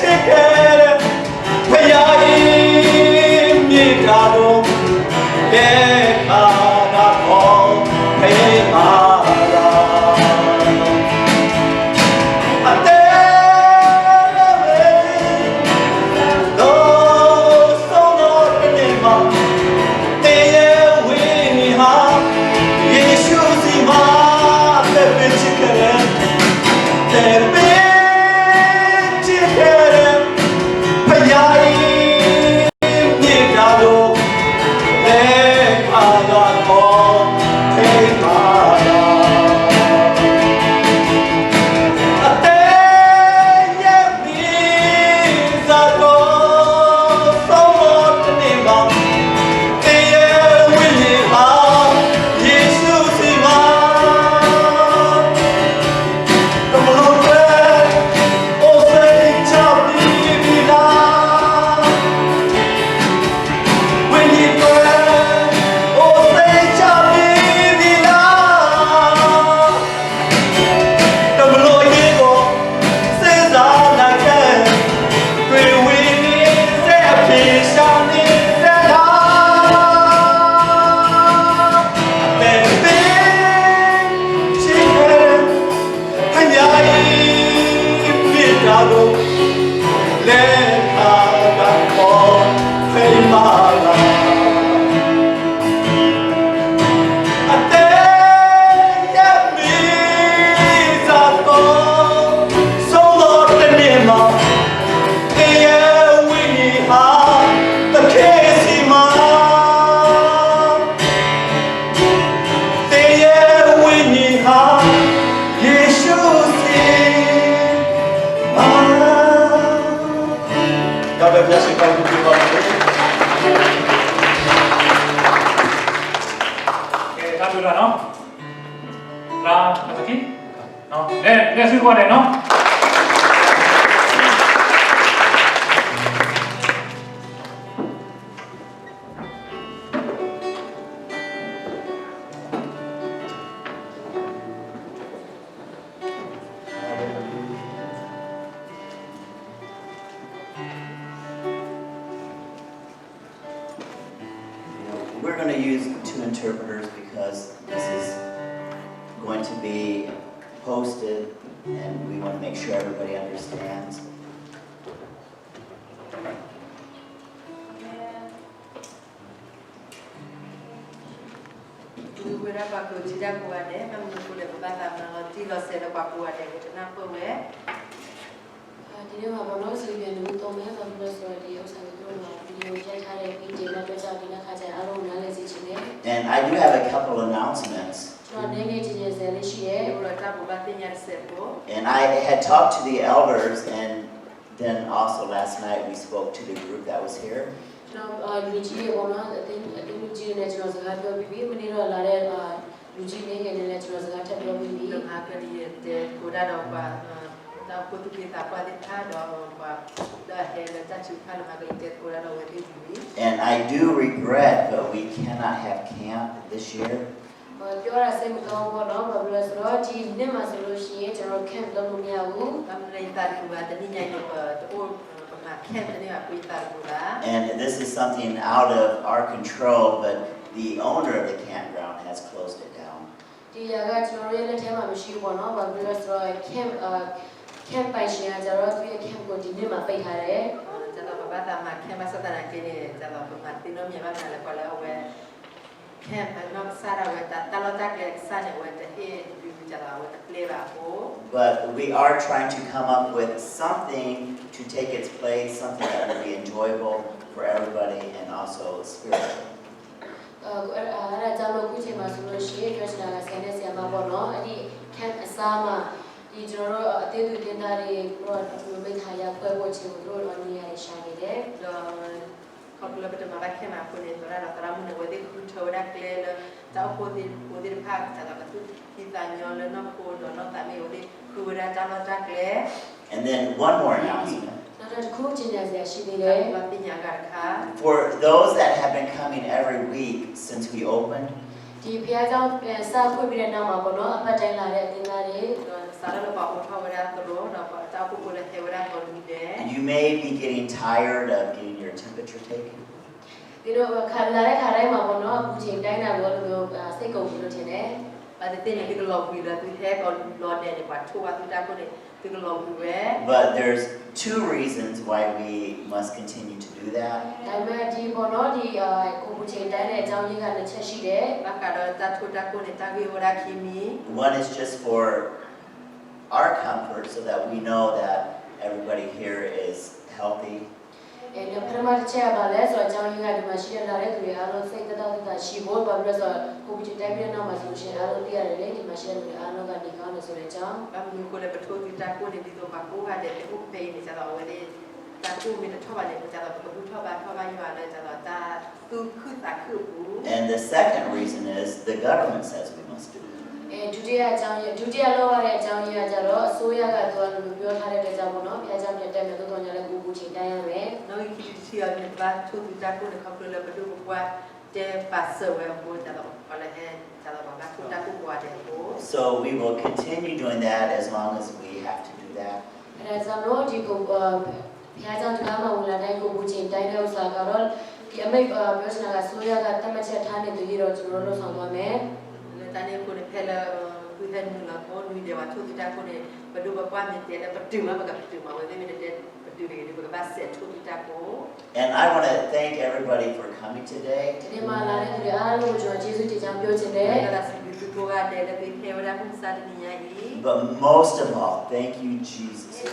ချ blessing come to you all. Okay, tạm biệt nó. Ra, là gì? Nó, để sư qua đây nó. We're going to use 2 interpreters because this is going to be posted and we want to make sure everybody understands. And I do have a couple announcements. And I had talked to the elders, and then also last night we spoke to the group that was here. And I do regret, but we cannot have camp this year. And this is something out of our control, but the owner of the campground has closed it down. But we are trying to come up with something to take its place, something that will be enjoyable for everybody and also spiritual. And then one more announcement. For those that have been coming every week since we opened, you may be getting tired of getting your temperature taken. But there's 2 reasons why we must continue to do that. One is just for our comfort so that we know that everybody here is healthy. And the second reason is the government says we must do it. So we will continue doing that as long as we have to do that. And I want to thank everybody for coming today. But most of all, thank you, Jesus.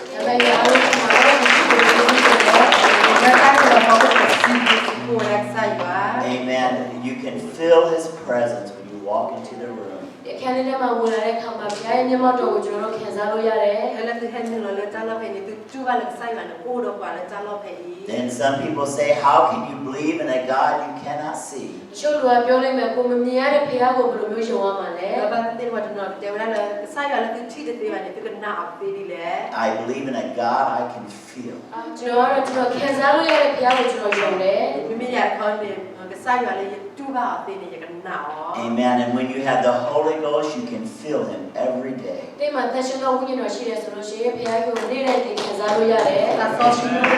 Amen. You can feel His presence when you walk into the room. အခန်းလေးထဲမှာဝင်လာတဲ့အခါမှာဘုရားရဲ့မျက်မှောက်တော်ကိုကျွန်တော်တို့ခံစားလို့ရတယ် Ela tu hen lo le ta lo pe ni tu tu ba le sai ba no o do kwa le ta lo pe yi. Then some people say, how can you believe in a God you cannot see? တချို့လူကပြောလိုက်မယ်ကိုမမြင်ရတဲ့ဘုရားကိုဘယ်လိုမျိုးယုံရမှာလဲ Lo ba te wa no te wa le sai ba le tu chi de te ba ni tu ka na a pe di le. I believe in a God I can feel. ကျွန်တော်ခံစားလို့ရတဲ့ဘုရားကိုကျွန်တော်ယုံတယ် Mi mi ya ko ni ka sai ba le tu ba a pe ni ya ka na o. Amen. And when you have the Holy Ghost, you can feel Him every day. ဒီမှာသက်ရှင်သောဝိညာဉ်တော်ရှိတယ်ဆိုလို့ရှိရင်ဘုရားကိုနေ့တိုင်းသိခံစားလို့ရတယ် Ta so shi no le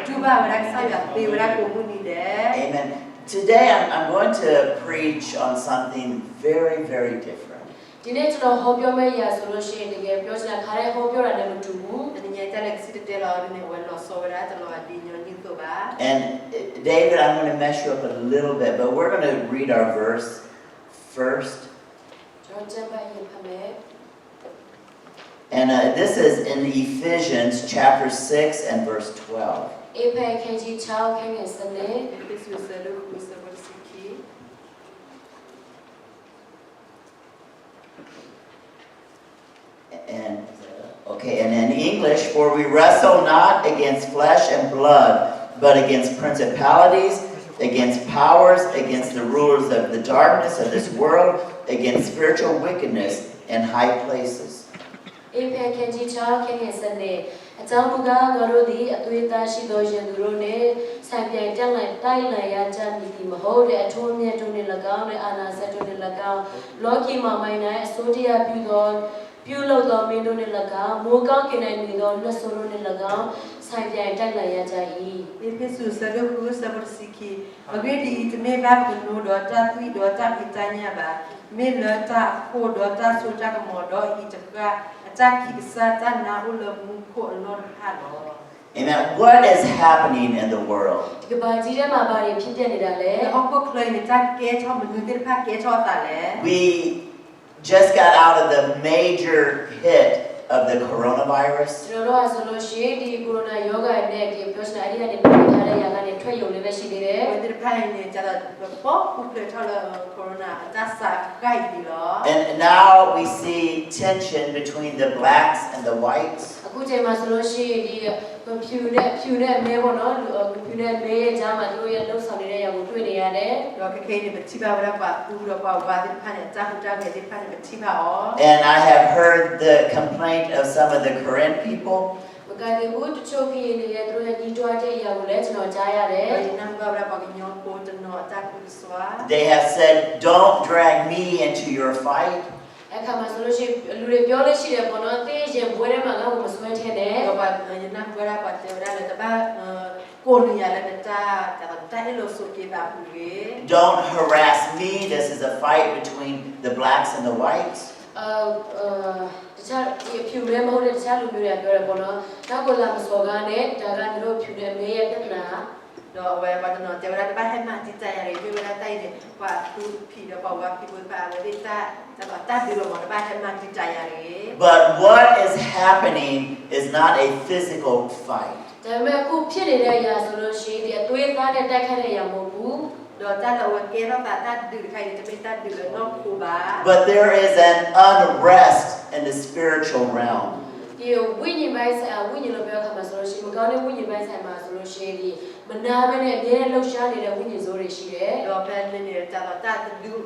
tu ba wa la sai ba pe wa la ko mu ni le. Amen. Today I'm going to preach on something very, very different. ဒီနေ့ကျွန်တော်ဟောပြောမယ့်အရာဆိုလို့ရှိရင်တကယ်ပြောချင်တာခါတဲ့ဟောပြောတာလည်းမတူဘူး Ni ya ta le si te lo ni wa lo so wa ta lo di nyo ni to ba. And David, I'm going to mess you up a little bit, but we're going to read our verse first. ကျွန်တော်ကျမ်းပိုင်းရေးဖတ်မယ် And this is in Ephesians chapter 6 and verse 12. အေဖဲခန်းကြီး6ခန်းငယ်7 This was a look who was the siki. And okay, and in English, for we wrestle not against flesh and blood, but against principalities, against powers, against the rulers of the darkness of this world, against spiritual wickedness in high places. အေဖဲခန်းကြီး6ခန်းငယ်7အကြောင်းမူကားငါတို့သည်အသွေးသားရှိသောယင်သူတို့နှင့်ဆိုင်ပြိုင်တက်လိုက်တိုက်လည်ရကြမည်သည်မဟုတ်တဲ့အထုံးအမြတ်တို့နှင့်၎င်းနဲ့အာနာစက်တို့နှင့်၎င်းလောကီမှာမိုင်း၌အစိုးတရားပြုလုပ်သောမင်းတို့နှင့်၎င်းမိုးကောင်းကင်၌နေသောလက်ဆိုးတို့နှင့်၎င်းဆိုင်ပြိုင်တက်လိုက်ရကြ၏ Efesu sa look who was the siki. Agreed it may back to no daughter, 3 daughter, Pitania ba. May letter, 4 daughter, so jack modo, each of attack Satan, now muko alone hello. Amen. What is happening in the world? ဒီကဘာကြီးထဲမှာဘာတွေဖြစ်ပျက်နေတာလဲ The Hoko claim attack gate on the new packet or that. We just got out of the major hit of the coronavirus. ကျွန်တော်တို့ကဆိုလို့ရှိရင်ဒီကိုရိုနာယောဂါနဲ့ဒီပြောချင်တာအဲ့ဒီကနေပြောထားတဲ့ຢာကနေထွက်ရုံလေးပဲရှိသေးတယ် When the pain is just the pop who play corona, that's a guide below. And now we see tension between the blacks and the whites. အခုချိန်မှာဆိုလို့ရှိရင်ဒီဖြူနဲ့မဲပေါ့နော်ဖြူနဲ့မဲရဲ့ကြားမှာတို့ရဲ့လှုပ်ဆောင်နေတဲ့ຢာကိုတွေ့နေရတယ် Rocket Kane, but Tiba, who the pan and Tahu David, the pan and Tiba. And I have heard the complaint of some of the Korean people. မကတဲ့ဘူးတချို့ပြည်နေတဲ့တို့ရဲ့ညီတွားတဲ့ຢာကိုလည်းကျွန်တော်ကြားရတယ် They have said, don't drag me into your fight. အခါမှာဆိုလို့ရှိရင်လူတွေပြောလို့ရှိတယ်ပေါ့နော်တေးရင်ဘွဲထဲမှာငါ့ကိုမစွဲထင်းနဲ့ Don't harass me. This is a fight between the blacks and the whites. တခြားဖြူမဲမဟုတ်တဲ့တခြားလူမျိုးတွေပြောတယ်ပေါ့နော်နောက်ကလာမစော်ကားနဲ့ဒါကတို့ဖြူနဲ့မဲရဲ့ပြဿနာ Đó, về bà nó chỉ là ba hai mà chỉ chạy này, vì là tay này, và tu phi nó bảoว่าพี่บุญพาไว้ที่ตาแต่ว่าตาดีกว่าบ้านให้มาจิตใจอะไร But what is happening is not a physical fight. ဒါပေမဲ့အခုဖြစ်နေတဲ့အရာဆိုလို့ရှိရင်ဒီအသွေးသားနဲ့တိုက်ခတ်တဲ့အရာမဟုတ်ဘူး đó ta làวันเกเราตาดื้อใครจะไม่ตาดื้อนอกครูบา But there is an unrest in the spiritual realm. ဒီဝိညာဉ်ပိုင်းဆိုင်ဝိညာဉ်လိုပြောခါမှာဆိုလို့ရှိရင်မကောင်းတဲ့ဝိညာဉ်ပိုင်းဆိုင်မှာဆိုလို့ရှိရင်ဒီမနာဘဲနဲ့အမြဲတမ်းလှုပ်ရှားနေတဲ့ဝိညာဉ်စိုးတွေရှိတယ် đó bên này ta là taดื้อ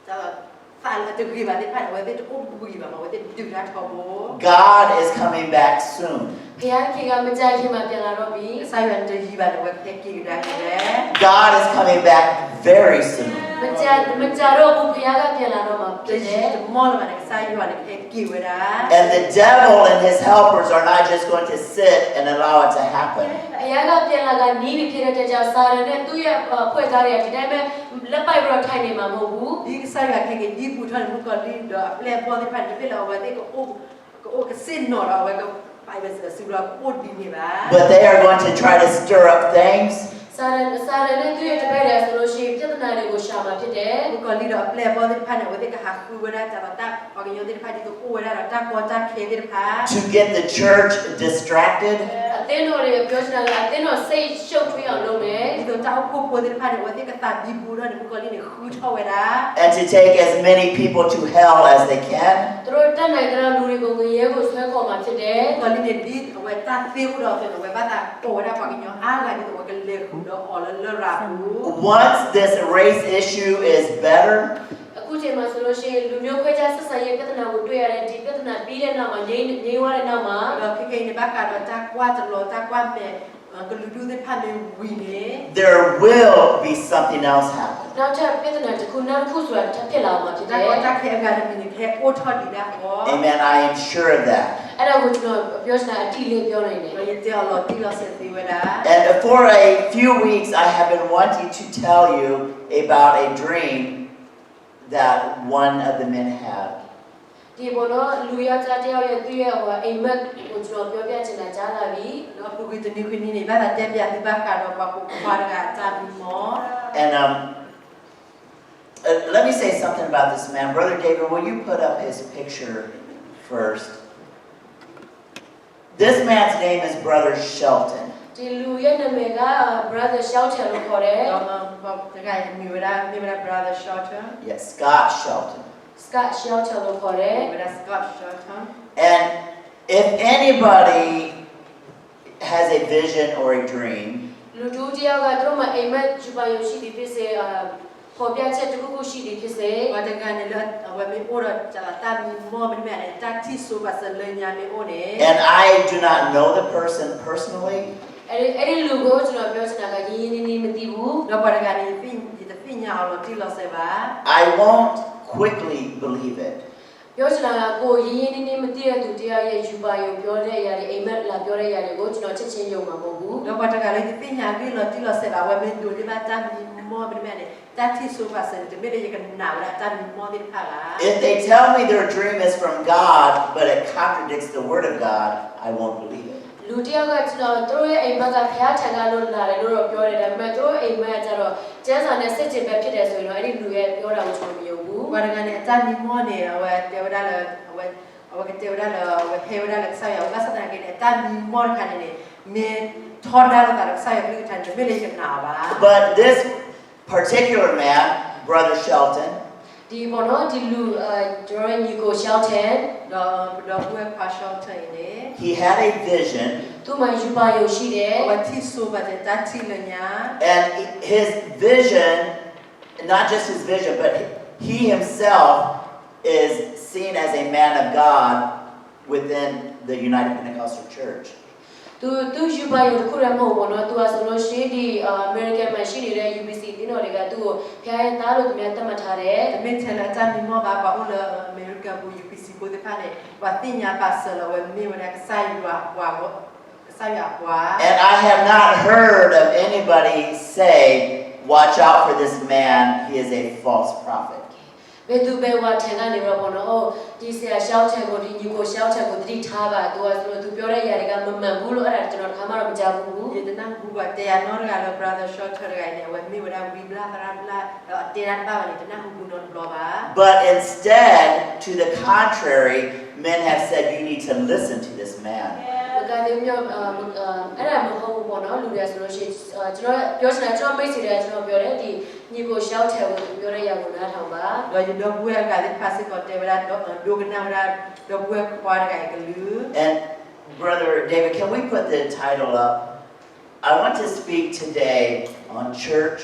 ta là phải là từ khi bạn đi phải là với cái ôm bùi mà với cáiดื้อra thò bố God is coming back soon. ဘုရားခင်ကမကြိုက်ခင်မှာပြန်လာတော့ပြီ sai bạn chơi gì bạn với cái kỳ ra đấy God is coming back very soon. မကြတော့ဘူးဘုရားကပြန်လာတော့မှာဖြစ်တယ် chơi mò là bạn sai bạn cái kỳ vậy đó And the devil and his helpers are not just going to sit and allow it to happen. ဘုရားကပြန်လာကနီးပြီးဖြစ်တဲ့ကြောင့်စာရနဲ့သူ့ရဲ့ဖွဲ့သားတွေကဒီတိုင်းပဲလက်ပိုက်ပြီးတော့ထိုင်နေမှာမဟုတ်ဘူး ဒီဆိုင်ရခဲ့ဒီပူထန်မှုကလင်းတော့ပလက်ပေါ်တဲ့ဖန်တဲ့လောက်ပဲတဲ့ကိုအိုကစင်နော်တော့ပဲပိုင်ပဲစီရောပို့ဒီနေပါ But they are going to try to stir up things. စာရနဲ့သူ့ရဲ့တပည့်တယ်ဆိုလို့ရှိရင်ပြဿနာတွေကိုရှာမှာဖြစ်တယ် Ku ko li do ple bo de pa ne wo de ka ha ku wera ta ta o ge yo de pa di to ku wera ta ko ta ke de pa to get the church distracted, အသင်းတော်တွေပြောချင်တာကအသင်းတော်စိတ်ရှုပ်ထွေးအောင်လုပ်မယ် di to ta ku po de pa ne wo de ka ta bi bu do ne ku ko li ne khu tho wera and to take as many people to hell as they can. သူတို့တက်နိုင်တဲ့လူတွေကိုငရဲကိုဆွဲခေါ်မှာဖြစ်တယ် ko li ne di we ta fi u do fe no we ba ta to wera pa ge yo a ga di to we ke le khu do o le ra bu Once this race issue is better, အခုချိန်မှာဆိုလို့ရှိရင်လူမျိုးခွဲခြားဆက်ဆံရေးပြဿနာကိုတွေ့ရတယ်ဒီပြဿနာပြီးတဲ့နောက်မှာငြိမ်းသွားတဲ့နောက်မှာ do ke ke ne ba ka do ta kwa ta lo ta kwa me ko lu du de pa ne wi ne there will be something else happen. နောက်ထပ်ပြဿနာတစ်ခုနောက်တစ်ခုဆိုတာထပ်ဖြစ်လာမှာဖြစ်တ ta ယ် ko ta ke ga ne mi ne ke o tho di da ko Amen. I am sure of that. အဲ့ဒါကိုကျွန်တော်ပြောချင်တာအတိလေးပြောနိုင်တယ် lo ye te lo ti lo se ti wera And for a few weeks, I have been wanting to tell you about a dream that one of the men had. ဒီဘောနော်လူယောက်ျားတစ်ယောက်ရဲ့သူ့ရဲ့အိမ်မက်ကိုကျွန်တော်ပြောပြချင်တာကြားလာပြီ no pu ki ni ku ni ni ba ta te bia ti ba ka do pa ku kwa ga ta bi mo And let me say something about this man. Brother David, will you put up his picture first? This man's name is Brother Shelton. ဒီလူရဲ့နာမည်က brother Shelton လို့ခေါ်တယ် no ba ta ga mi wera brother shorter Yes, Scott Shelton. Scott Shelton လို့ခေါ်တယ် mi wera Scott shorter And if anybody has a vision or a dream, လူတူတစ်ယောက်ကသူတို့မှာအိမ်မက်ယူပါရုံရှိသည်ဖြစ်စေပေါ်ပြချက်တစ်ခုခုရှိသည်ဖြစ်စေ wa ta ga ne lo wa mi o ro ta bi mo mi me ne ta ti so ba se le nya mi o ne and I do not know the person personally, အဲ့ဒီလူကိုကျွန်တော်ပြောချင်တာကရင်းရင်းနှီးနှီးမသိဘူး no ba ta ga ne fi nya o lo ti lo se ba I won't quickly believe it. ပြောချင်တာကကိုရင်းရင်းနှီးနှီးမသိတဲ့သူတရားရဲ့ယူပါရုံပြောတဲ့အရာတွေအိမ်မက်လာပြောတဲ့အရာတွေကိုကျွန်တော်ချက်ချင်းယုံမှာမဟုတ်ဘူး no ba ta ga le ti nya bi lo ti lo se ba wa mi do li ba ta bi mo mi me ne ta ti so ba se te me le ga na wa ta bi mo di pa ga If they tell me their dream is from God, but it contradicts the Word of God, I won't believe it. လူတယောက်ကကျွန်တော်တို့ရဲ့အိမ်မက်ကဖျားထံကလို့လာတယ်လို့တော့ပြောတယ်ဒါပေမဲ့တို့အိမ်မက်ကကျတော့ကျန်းစာနဲ့စစ်ကျင်ပဲဖြစ်တယ်ဆိုရင်တော့အဲ့ဒီလူရဲ့ပြောတာကိုကျွန်တော်မယုံဘူး wa ta ga ne ta bi mo ne wa te wa da lo wa ke te wa da lo wa he wa da lo sa ya wa sa ta ga ne ta bi mo ka ne me tho da lo ta sa ya bi ta ne me le ga na ba But this particular man, Brother Shelton, ဒီပေါ်တော့ဒီလူကျွန်တော်ညီကို Shelton do bu pa short ne he had a vision, သူ့မှာယူပါရုံရှိတယ် wa ti so ba te ta ti le nya and his vision, not just his vision, but he himself is seen as a man of God within the United Pentecostal Church. သူယူပါရုံတစ်ခုတည်းမဟုတ်ဘူးเนาะသူကဆိုလို့ရှိရင်ဒီ American မှာရှိနေတဲ့ UBC တင်းတော်တွေကသူ့ကိုဖျားရဲ့သားလို့သူများသတ်မှတ်ထားတယ် me te la ta mi mo ba o le America bu UPC ko de pa ne wa ti nya pa se lo wa mi wa ka sa yu wa And I have not heard of anybody say, watch out for this man, he is a false prophet. ဘယ်သူပဲဝါထန်ကနေတော့ပေါ့နော်ဒီဆရာရှောက်ချက်ကိုဒီညီကိုရှောက်ချက်ကိုသတိထားပါသူကဆိုတော့သူပြောတဲ့ຢာတွေကမမှန်ဘူးလို့အဲ့ဒါကျွန်တော်တစ်ခါမှတော့မကြားဘူး ye de na bu ba te ya no ga lo brother short ga ne wa mi wa da wi bla bla te ran ba ne de na bu no blo ba But instead, to the contrary, men have said, you need to listen to this man. မကတဲ့မျိုးအဲ့ဒါမဟုတ်ဘူးပေါ့နော်လူတွေဆိုလို့ရှိရင်ကျွန်တော်ပြောချင်တာကျွန်တော်မိတ်ဆွေတွေကကျွန်တော်ပြောတယ်ဒီညီကိုရှောက်ချက်ကိုပြောတဲ့ຢာကိုနားထောင်ပါ lo ye do bu ga de pa se ko te wa do ga na wa do bu kwa ga ga lu And Brother David, can we put the title up? I want to speak today on church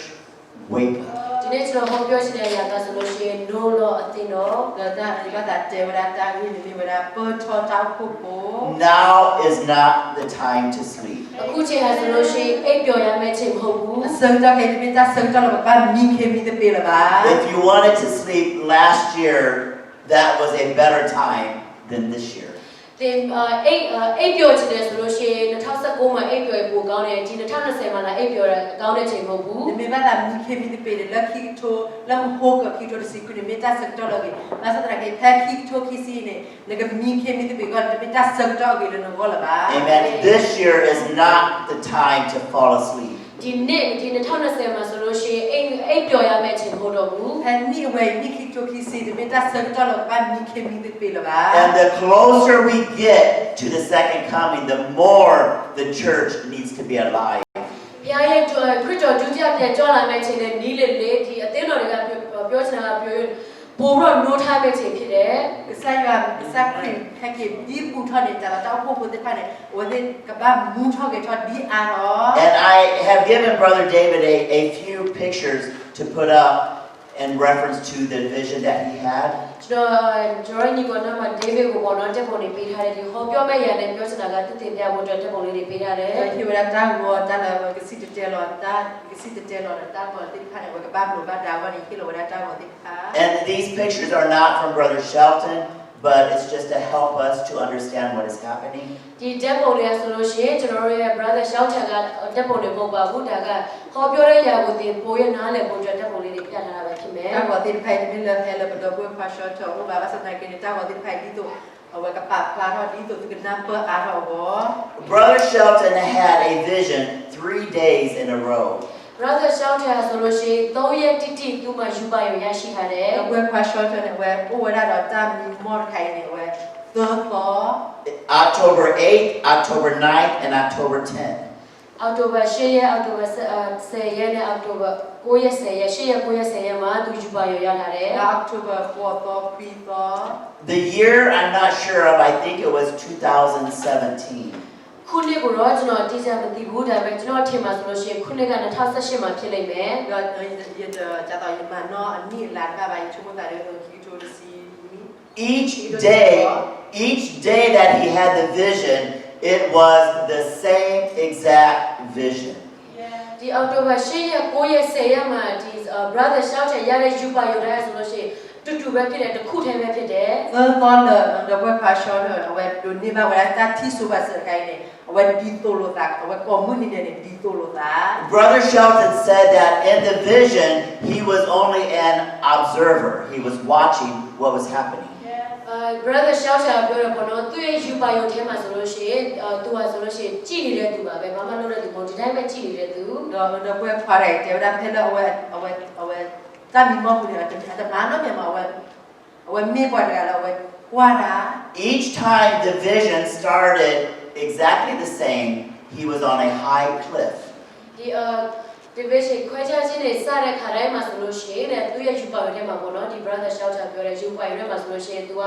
wake up. ဒီနေ့ကျွန်တော်ဟောပြောချင်တဲ့ຢာကဆိုလို့ရှိရင် no law အသိတော့ da da ga da te wa da wi mi wa da po cho ta ko po Now is not the time to sleep. အခုချိန်ဟာဆိုလို့ရှိရင်အိပ်ပျော်ရမယ့်ချိန်မဟုတ်ဘူး sơn cho cái bên ta sơn cho là ba min khi mi te pe la ba If you wanted to sleep last year, that was a better time than this year. တင်အိပ်ပျော်ချင်တယ်ဆိုလို့ရှိရင်2019မှာအိပ်ပျော်ရပိုကောင်းတယ်ဒီ2020မှာလည်းအိပ်ပျော်ရအကောင်းတဲ့ချိန်မဟုတ်ဘူး de me ba la min khi mi te pe la ki to la ho ka ki to si ku de me ta sơn cho la ge la sa tra ke ta ki to ki si ne le ga min khi mi te pe ga de me ta sơn cho ge le no go la ba Amen. This year is not the time to fall asleep. ဒီနေ့ဒီ2020မှာဆိုလို့ရှိရင်အိပ်ပျော်ရမယ့်အချိန်မဟုတ်တော့ဘူး Anyway, Miki Toki see the meta circle of bad Miki me the pilava. And the closer we get to the second coming, the more the church needs to be alive. ဘုရားရဲ့ခရစ်တော်ဒုတိယပြန်ကြွလာမယ့်အချိန်နဲ့နီးလေလေဒီအသင်းတော်တွေကပြောချင်တာကပြောပို့တော့နိုးထားမယ့်အချိန်ဖြစ်တယ် Saya sakri haki di putra ni jala tau po putih pane. Wadi kaba mutra ke chot di aro. And I have given Brother David a few pictures to put up in reference to the vision that he had. ကျွန်တော်ညီကောင်နာမဒေးဗစ်ကိုပေါ်တော့တက်ပုံလေးပေးထားတယ်ဒီဟောပြောမဲ့ရတဲ့ပြောချင်တာကတည်တည်ပြဖို့အတွက်တက်ပုံလေးတွေပေးထားတယ် He wala tawo tala kasi te telo ta kasi te telo ta ko ti pane wa kaba blo ba da wa ni kilo wala tawo ti pa. And these pictures are not from Brother Shelton, but it's just to help us to understand what is happening. ဒီတက်ပုံလေးဆိုလို့ရှိရင်ကျွန်တော်တို့ရဲ့ brother ရှောက်ချန်ကတက်ပုံတွေမဟုတ်ပါဘူးဒါကဟောပြောတဲ့ຢာကိုသင်ပိုးရနားလည်ဖို့အတွက်တက်ပုံလေးတွေပြထားတာပဲဖြစ်မယ် Ta wa ti pai ni le hele ba do pa sho to ba ba sa na ke ni ta wa ti pai di to wa kaba pla ro di to ti na pa aro bo. Brother Shelton had a vision 3 days in a row. brother ရှောက်ချန်ဆိုလို့ရှိရင်3ရက်တိတိသူ့မှာယူပါရရရှိထားတယ် Wa pa sho to ne wa o wa da ta mi mo kai ni wa third floor. October 8th, October 9th, and October 10th. အောက်တိုဘာ10ရက်အောက်တိုဘာ10ရက်နဲ့အောက်တိုဘာ9ရက်10ရက်10ရက်9ရက်10ရက်မှာသူယူပါရရထားတယ် October 4th or 5th or The year I'm not sure of, I think it was 2017. ခုနှစ်ကိုတော့ကျွန်တော်တိကျမသိဘူးဒါပေမဲ့ကျွန်တော်ထင်ပါဆိုလို့ရှိရင်ခုနှစ်က2018မှာဖြစ်လိမ့်မယ် Godจะต่อยิมาเนาะอันนี้หลานป้าไปชุมตาเด้อคิโตซีมี Each day that he had the vision, it was the same exact vision. ဒီအောက်တိုဘာ10ရက်9ရက်10ရက်မှာဒီ brother ရှောက်ချင်ရတဲ့ယူပါရတဲ့ဆိုလို့ရှိရင်တူတူပဲဖြစ်တယ်တစ်ခုတည်းပဲဖြစ်တယ် Third one the web passion the web do ni ba wala ta thi so ba se kai ne web di to lo ta web community ne di to lo ta Brother Shelton said that in the vision, he was only an observer. He was watching what was happening. brother ရှောက်ချင်ပြောရပေါ့နော်သူ့ရဲ့ယူပါရထဲမှာဆိုလို့ရှိရင်သူကဆိုလို့ရှိရင်ကြည်နေတဲ့သူပါပဲဘာမှလုပ်တဲ့သူမဟုတ်ဒီတိုင်းပဲကြည်နေတဲ့သူ the web pare te da phela web ta mi mo ku ne ta na no me ma web me ba da la web wa da Each time the vision started exactly the same, he was on a high cliff. ဒီdivision ခွဲခြားခြင်းတွေစတဲ့ခါတိုင်းမှာဆိုလို့ရှိရင်သူ့ရဲ့ယူပါရထဲမှာပေါ့နော်ဒီ brother ရှောက်ချပြောတဲ့ယူပါရထဲမှာဆိုလို့ရှိရင်သူက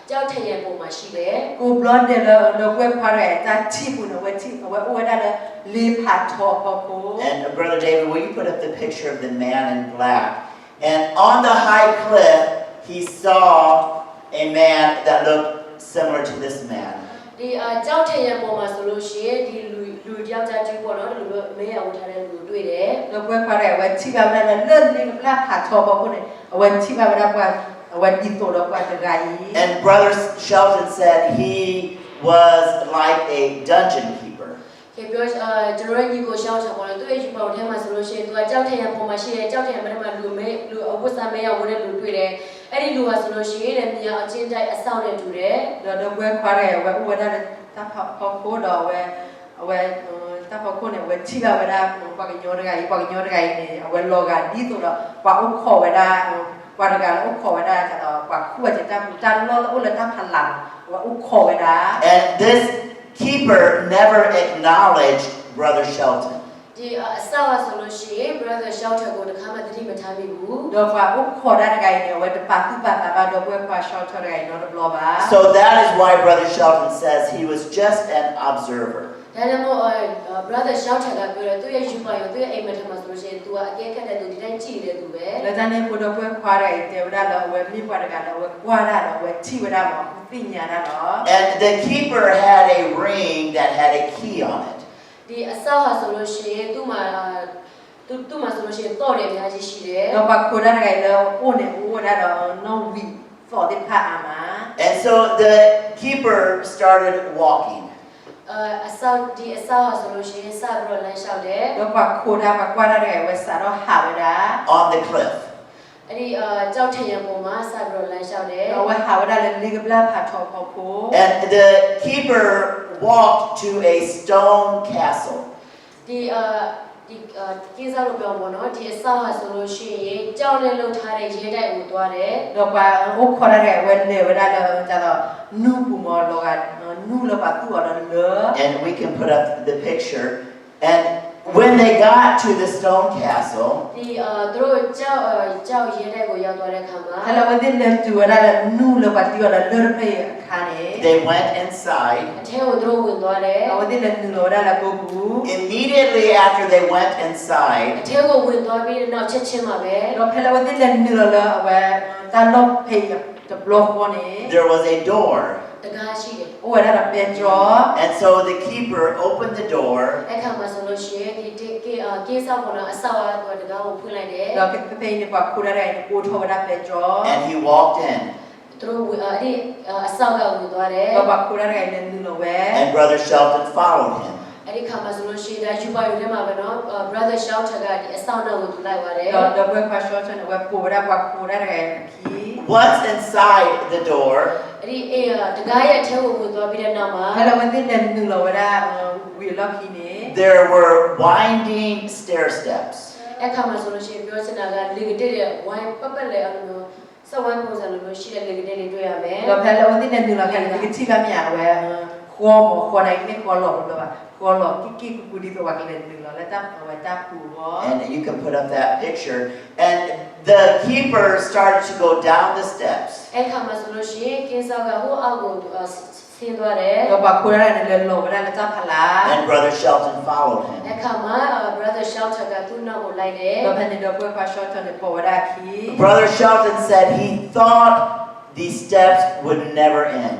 ကြောက်ထရံပုံမှာရှိတယ် ko blond de the web pare ta thi bu no web thi web wa da le pha tho po ko And Brother David, will you put up the picture of the man in black? And on the high cliff, he saw a man that looked similar to this man. ဒီကြောက်ထရံပုံမှာဆိုလို့ရှိရင်ဒီလူယောက်ျားကြီးပေါ့နော်ဒီလိုအမေရဝတ်ထားတဲ့လူတွေ့တယ် the web pare web thi ba da le ni la pha tho po ko ne web thi ba da kwa web di to lo kwa ta ga yi And Brother Shelton said he was like a dungeon keeper. ခေပြောကျွန်တော်ညီကိုရှောက်ချပေါ့နော်သူ့ရဲ့ယူပါထဲမှာဆိုလို့ရှိရင်သူကကြောက်ထရံပုံမှာရှိတယ်ကြောက်ထရံမှာလူအဝတ်စားမဲရဝတ်တဲ့လူတွေ့တယ်အဲ့ဒီလူကဆိုလို့ရှိရင်မြေအချင်းတိုင်းအဆောင်နဲ့တူတယ် the web pare web wa da ta pha ko do web ta pha ko ne web thi ba da kwa ga nyo da ga yi kwa ga nyo da ga yi ne web lo ga di to do kwa u kho wa da kwa da ga u kho wa da cha do kwa khu wa cha ta lo u la ta phalang wa u kho wa da And this keeper never acknowledged Brother Shelton. ဒီအဆောက်ဆိုလို့ရှိရင် brother ရှောက်ချက်ကိုတခါမှသတိမထားမိဘူး do kwa u kho da ga yi ne wa da pa tu pa ba do web kwa short da ga yi no da blo ba So that is why Brother Shelton says he was just an observer. ဒါကြောင့်မို့ brother ရှောက်ချက်ကပြောတယ်သူ့ရဲ့ယူပါရောသူ့ရဲ့အိမ်မက်ထဲမှာဆိုလို့ရှိရင် तू ကအကဲခတ်တဲ့သူဒီတိုင်းကြည့်နေတဲ့သူပဲ la ta ne ko do web kwa da yi te da lo web mi kwa da ga lo web kwa da lo web thi wa da mo ti nya da lo And the keeper had a ring that had a key on it. ဒီအဆောက်ဟာဆိုလို့ရှိရင်သူ့မှာဆိုလို့ရှိရင်တော့တယ်အများကြီးရှိတယ် do kwa ko da ga yi lo o ne u da lo no we for the pa ama And so the keeper started walking. အဆောက်ဟာဆိုလို့ရှိရင်စပြီးတော့လမ်းလျှောက်တယ် do kwa ko da pa kwa da ga yi we sa do ha wa da On the cliff. အဲ့ဒီကြောက်ထရံပုံမှာစပြီးတော့လမ်းလျှောက်တယ် do we ha wa da le li ga bla pha tho ko ko And the keeper walked to a stone castle. ဒီ ဒီကင်းစားလို့ပြောပေါ့နော်ဒီအဆောက်ဟာဆိုလို့ရှိရင်ကြောက်နဲ့လှုပ်ထားတဲ့ရဲတိုက်ကိုသွားတယ် တော့ပါဟိုခေါ်ရတဲ့ဝဲနေဝဲလာကြတော့နူပူမောလောကနူလောပါသူ့တော့လေ And we can put up the picture. And when they got to the stone castle, ဒီသူတို့ကြောက်ရဲတိုက်ကိုရောက်သွားတဲ့အခါမှာ ဟဲ့လားဝဲတဲ့လေတူရတာနူလောပါတီတော့လေဖေးခါနေ they went inside. အထဲကိုသူတို့ဝင်သွားတယ် ဝဲတဲ့လေနူလောရလာကိုကူ Immediately after they went inside, အထဲကိုဝင်သွားပြီးနောက်ချက်ချင်းမှာပဲ တော့ဖဲလားဝဲတဲ့လေနူလောလာဝဲတာလောဖေးthe block one there was a door. တကားရှိတယ် ဝဲရတာပြန်ကြော And so the keeper opened the door အဲ့ခါမှာဆိုလို့ရှိရင်ဒီကင်းစားပေါ်တော့အဆောက်အအုံတကားကိုဖွင့်လိုက်တယ် တော့ဖေးနေပါခူရတဲ့ကိုထောရတာပြန်ကြော and he walked in. သူတို့အဲ့ဒီအဆောက်ကဝင်သွားတယ် တော့ပါခူရတဲ့နူလောဝဲ And Brother Shelton followed him. အဲ့ဒီခါမှာဆိုလို့ရှိရင်ဒါယူပါယူထဲမှာပဲနော် brother shelter ကဒီအဆောက်နောက်ကိုသူလိုက်သွားတယ် တော့ဘွဲခွာရှော့ချန်ဝဲပိုရပါခူရတဲ့ခီ Once inside the door, အဲ့ဒီတကားရဲ့အထဲကိုဝင်သွားပြီးတဲ့နောက်မှာ ဟဲ့လားဝဲတဲ့နူလောဝဲတာဝီလော်ခီနေ there were winding stair steps. အဲ့ခါမှာဆိုလို့ရှိရင်ပြောချင်တာကလေကတက်တဲ့ဝိုင်းပတ်ပတ်လဲအဲ့လိုမျိုးစဝိုင်းပုံစံလိုမျိုးရှိတဲ့လေကတက်တွေတွေ့ရမယ် တော့ဖဲလားဝဲတဲ့နူလောခီဒီကတိကမြာဝဲခေါ်မခေါ်နိုင်နေခေါ်လို့တော့ပါခေါ်လို့ကိကူဒီတော့ဝါကလည်းနူလောလက်တပ်ဝဲတပ်ပူဘော And you can put up that picture. And the keeper started to go down the steps. အဲ့ခါမှာဆိုလို့ရှိရင်ကင်းစောက်ကဟိုအောက်ကိုဆင်းသွားတယ် တော့ပါခူရတဲ့လေလောဝဲလက်တပ်ဖလား And Brother Shelton followed him. အဲ့ခါမှာ brother shelter ကသူ့နောက်ကိုလိုက်တယ် တော့ဖဲနေတော့ဘွဲခွာရှော့ချန်ပေါ်ဝဲတာခီ Brother Shelton said he thought these steps would never end.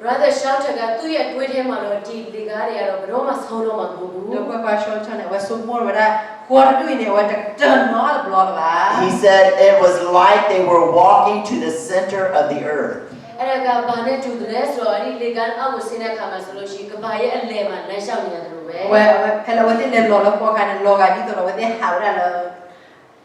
brother shelter ကသူ့ရဲ့တွေးထဲမှာတော့ဒီလေကားတွေကတော့ဘယ်တော့မှဆုံးတော့မှာမဟုတ်ဘူး တော့ဘွဲခွာရှော့ချန်ဝဲဆုမောဝဲတာခေါ်တွေ့နေဝဲတန်နော်ဘလောပါ He said it was like they were walking to the center of the earth. အဲ့ဒါကဘာနဲ့တူတယ်ဆိုတော့အဲ့ဒီလေကားအောက်ကိုဆင်းတဲ့အခါမှာဆိုလို့ရှိရင်ကဘာရဲ့အလယ်မှာလမ်းလျှောက်နေရတယ်လို့ပဲ ဝဲဖဲလားဝဲတဲ့လောလောပေါ်ကနေလောကဒီတော့ဝဲတဲ့ဟာရလာ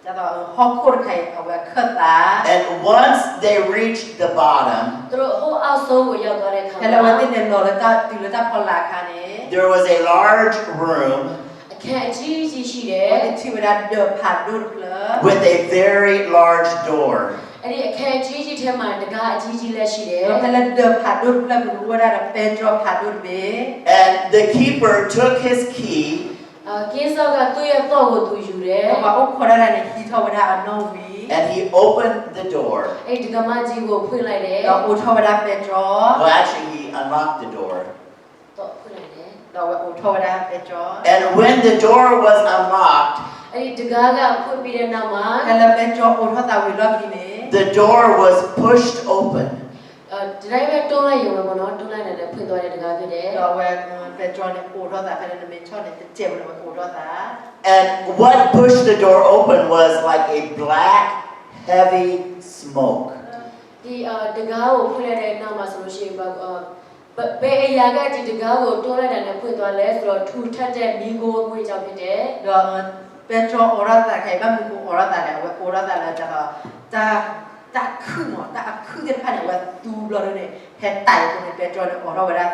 ကျတော့ဟောက်ခုတ်ခိုင်ဝဲခတ်တာ And once they reached the bottom, သူတို့ဟိုအောက်ဆုံးကိုရောက်သွားတဲ့အခါ ဖဲလားဝဲ မှာ တဲ့လောလတာတူလတာပေါ်လာခါနေ there was a large room အခန်းအကြီးကြီးရှိတယ် ဝဲတဲ့ချီဝဲတာဒဖာဒုပလ with a very large door. အဲ့ဒီအခန်းအကြီးကြီးထဲမှာတကားအကြီးကြီးလည်းရှိတယ် ဖဲလားဒဖာဒုပလဘူးဝဲတာပဲဒရဖာဒုဘေ And the keeper took his key ကင်းစောက်ကသူ့ရဲ့တော့ကိုသူယူတယ် တော့ဘာကိုခေါ်ရတာလဲခီထောဝဲတာအနောဝီ and he opened the door. အဲ့ဒီကမကြီးကိုဖွင့်လိုက်တယ် တော့အိုထောဝဲတာပဲဒရ Well, actually, he unlocked the door. တော့ဖွင့်လိုက်တယ် တော့အိုထောဝဲတာပဲဒရ And when the door was unlocked, အဲ့ဒီတကားကဖွင့်ပြီးတဲ့နောက်မှာ ဖဲလားပဲဒရအိုထောတာဝီလော့ခီနေ the door was pushed open. ဒီတိုင်းပဲတွန်းလိုက်ရုံပဲပေါ့နော်တွန်းလိုက်တယ်ဖွင့်သွားတဲ့တကားဖြစ်တယ် တော့ဝဲပဲဒရနဲ့အိုထောတာဖဲလားမင်းချောနဲ့ကျဲမလို့အိုထောတာ And what pushed the door open was like a black, heavy smoke. ဒီတကားကိုဖွင့်လိုက်တဲ့နောက်မှာဆိုလို့ရှိရင်ဘယ်အရာကဒီတကားကိုတွန်းလိုက်တယ်နဲ့ဖွင့်သွားလဲဆိုတော့ထူထပ်တဲ့မိโกအငွေကြောင့်ဖြစ်တယ် တော့ပဲဒရအိုရတာခိုင်ဘာမကိုအိုရတာလဲဝဲအိုရတာလဲကျတော့တာခုနော်တာခုတဲ့ဖာနဲ့ဝဲတူဘလော်နဲ့ဟက်တိုင်ကိုပဲဒရနဲ့အိုရဝဲတာ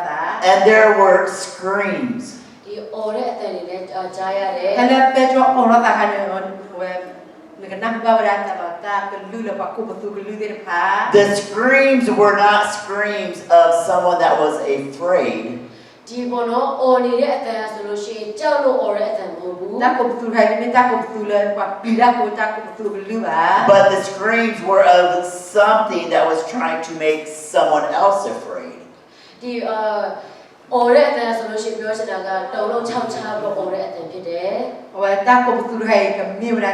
And there were screams. ဒီအော်တဲ့အတန်တွေလည်းကြားရတယ် ဟဲ့လေပဲဒရအိုရတာခိုင်ဝဲငကနမ်ဘာဝရတာတာကလူလပကုပသူကလူတဲ့ဖာ The screams were not screams of someone that was afraid. ဒီပေါ်တော့အော်နေတဲ့အတန်ဆိုလို့ရှိရင်ကြောက်လို့အော်တဲ့အတန်မဟုတ်ဘူး တာကုပသူခိုင်မင်းတာကုပသူလေကွာပီလာကိုတာကုပသူကလူပါ But the screams were of something that was trying to make someone else afraid. ဒီအော်တဲ့အတန်ဆိုလို့ရှိရင်ပြောချင်တာကတုံလုံး6ချလို့အော်တဲ့အတန်ဖြစ်တယ် ဝဲတာကုပသူခိုင်ကမြေဝရ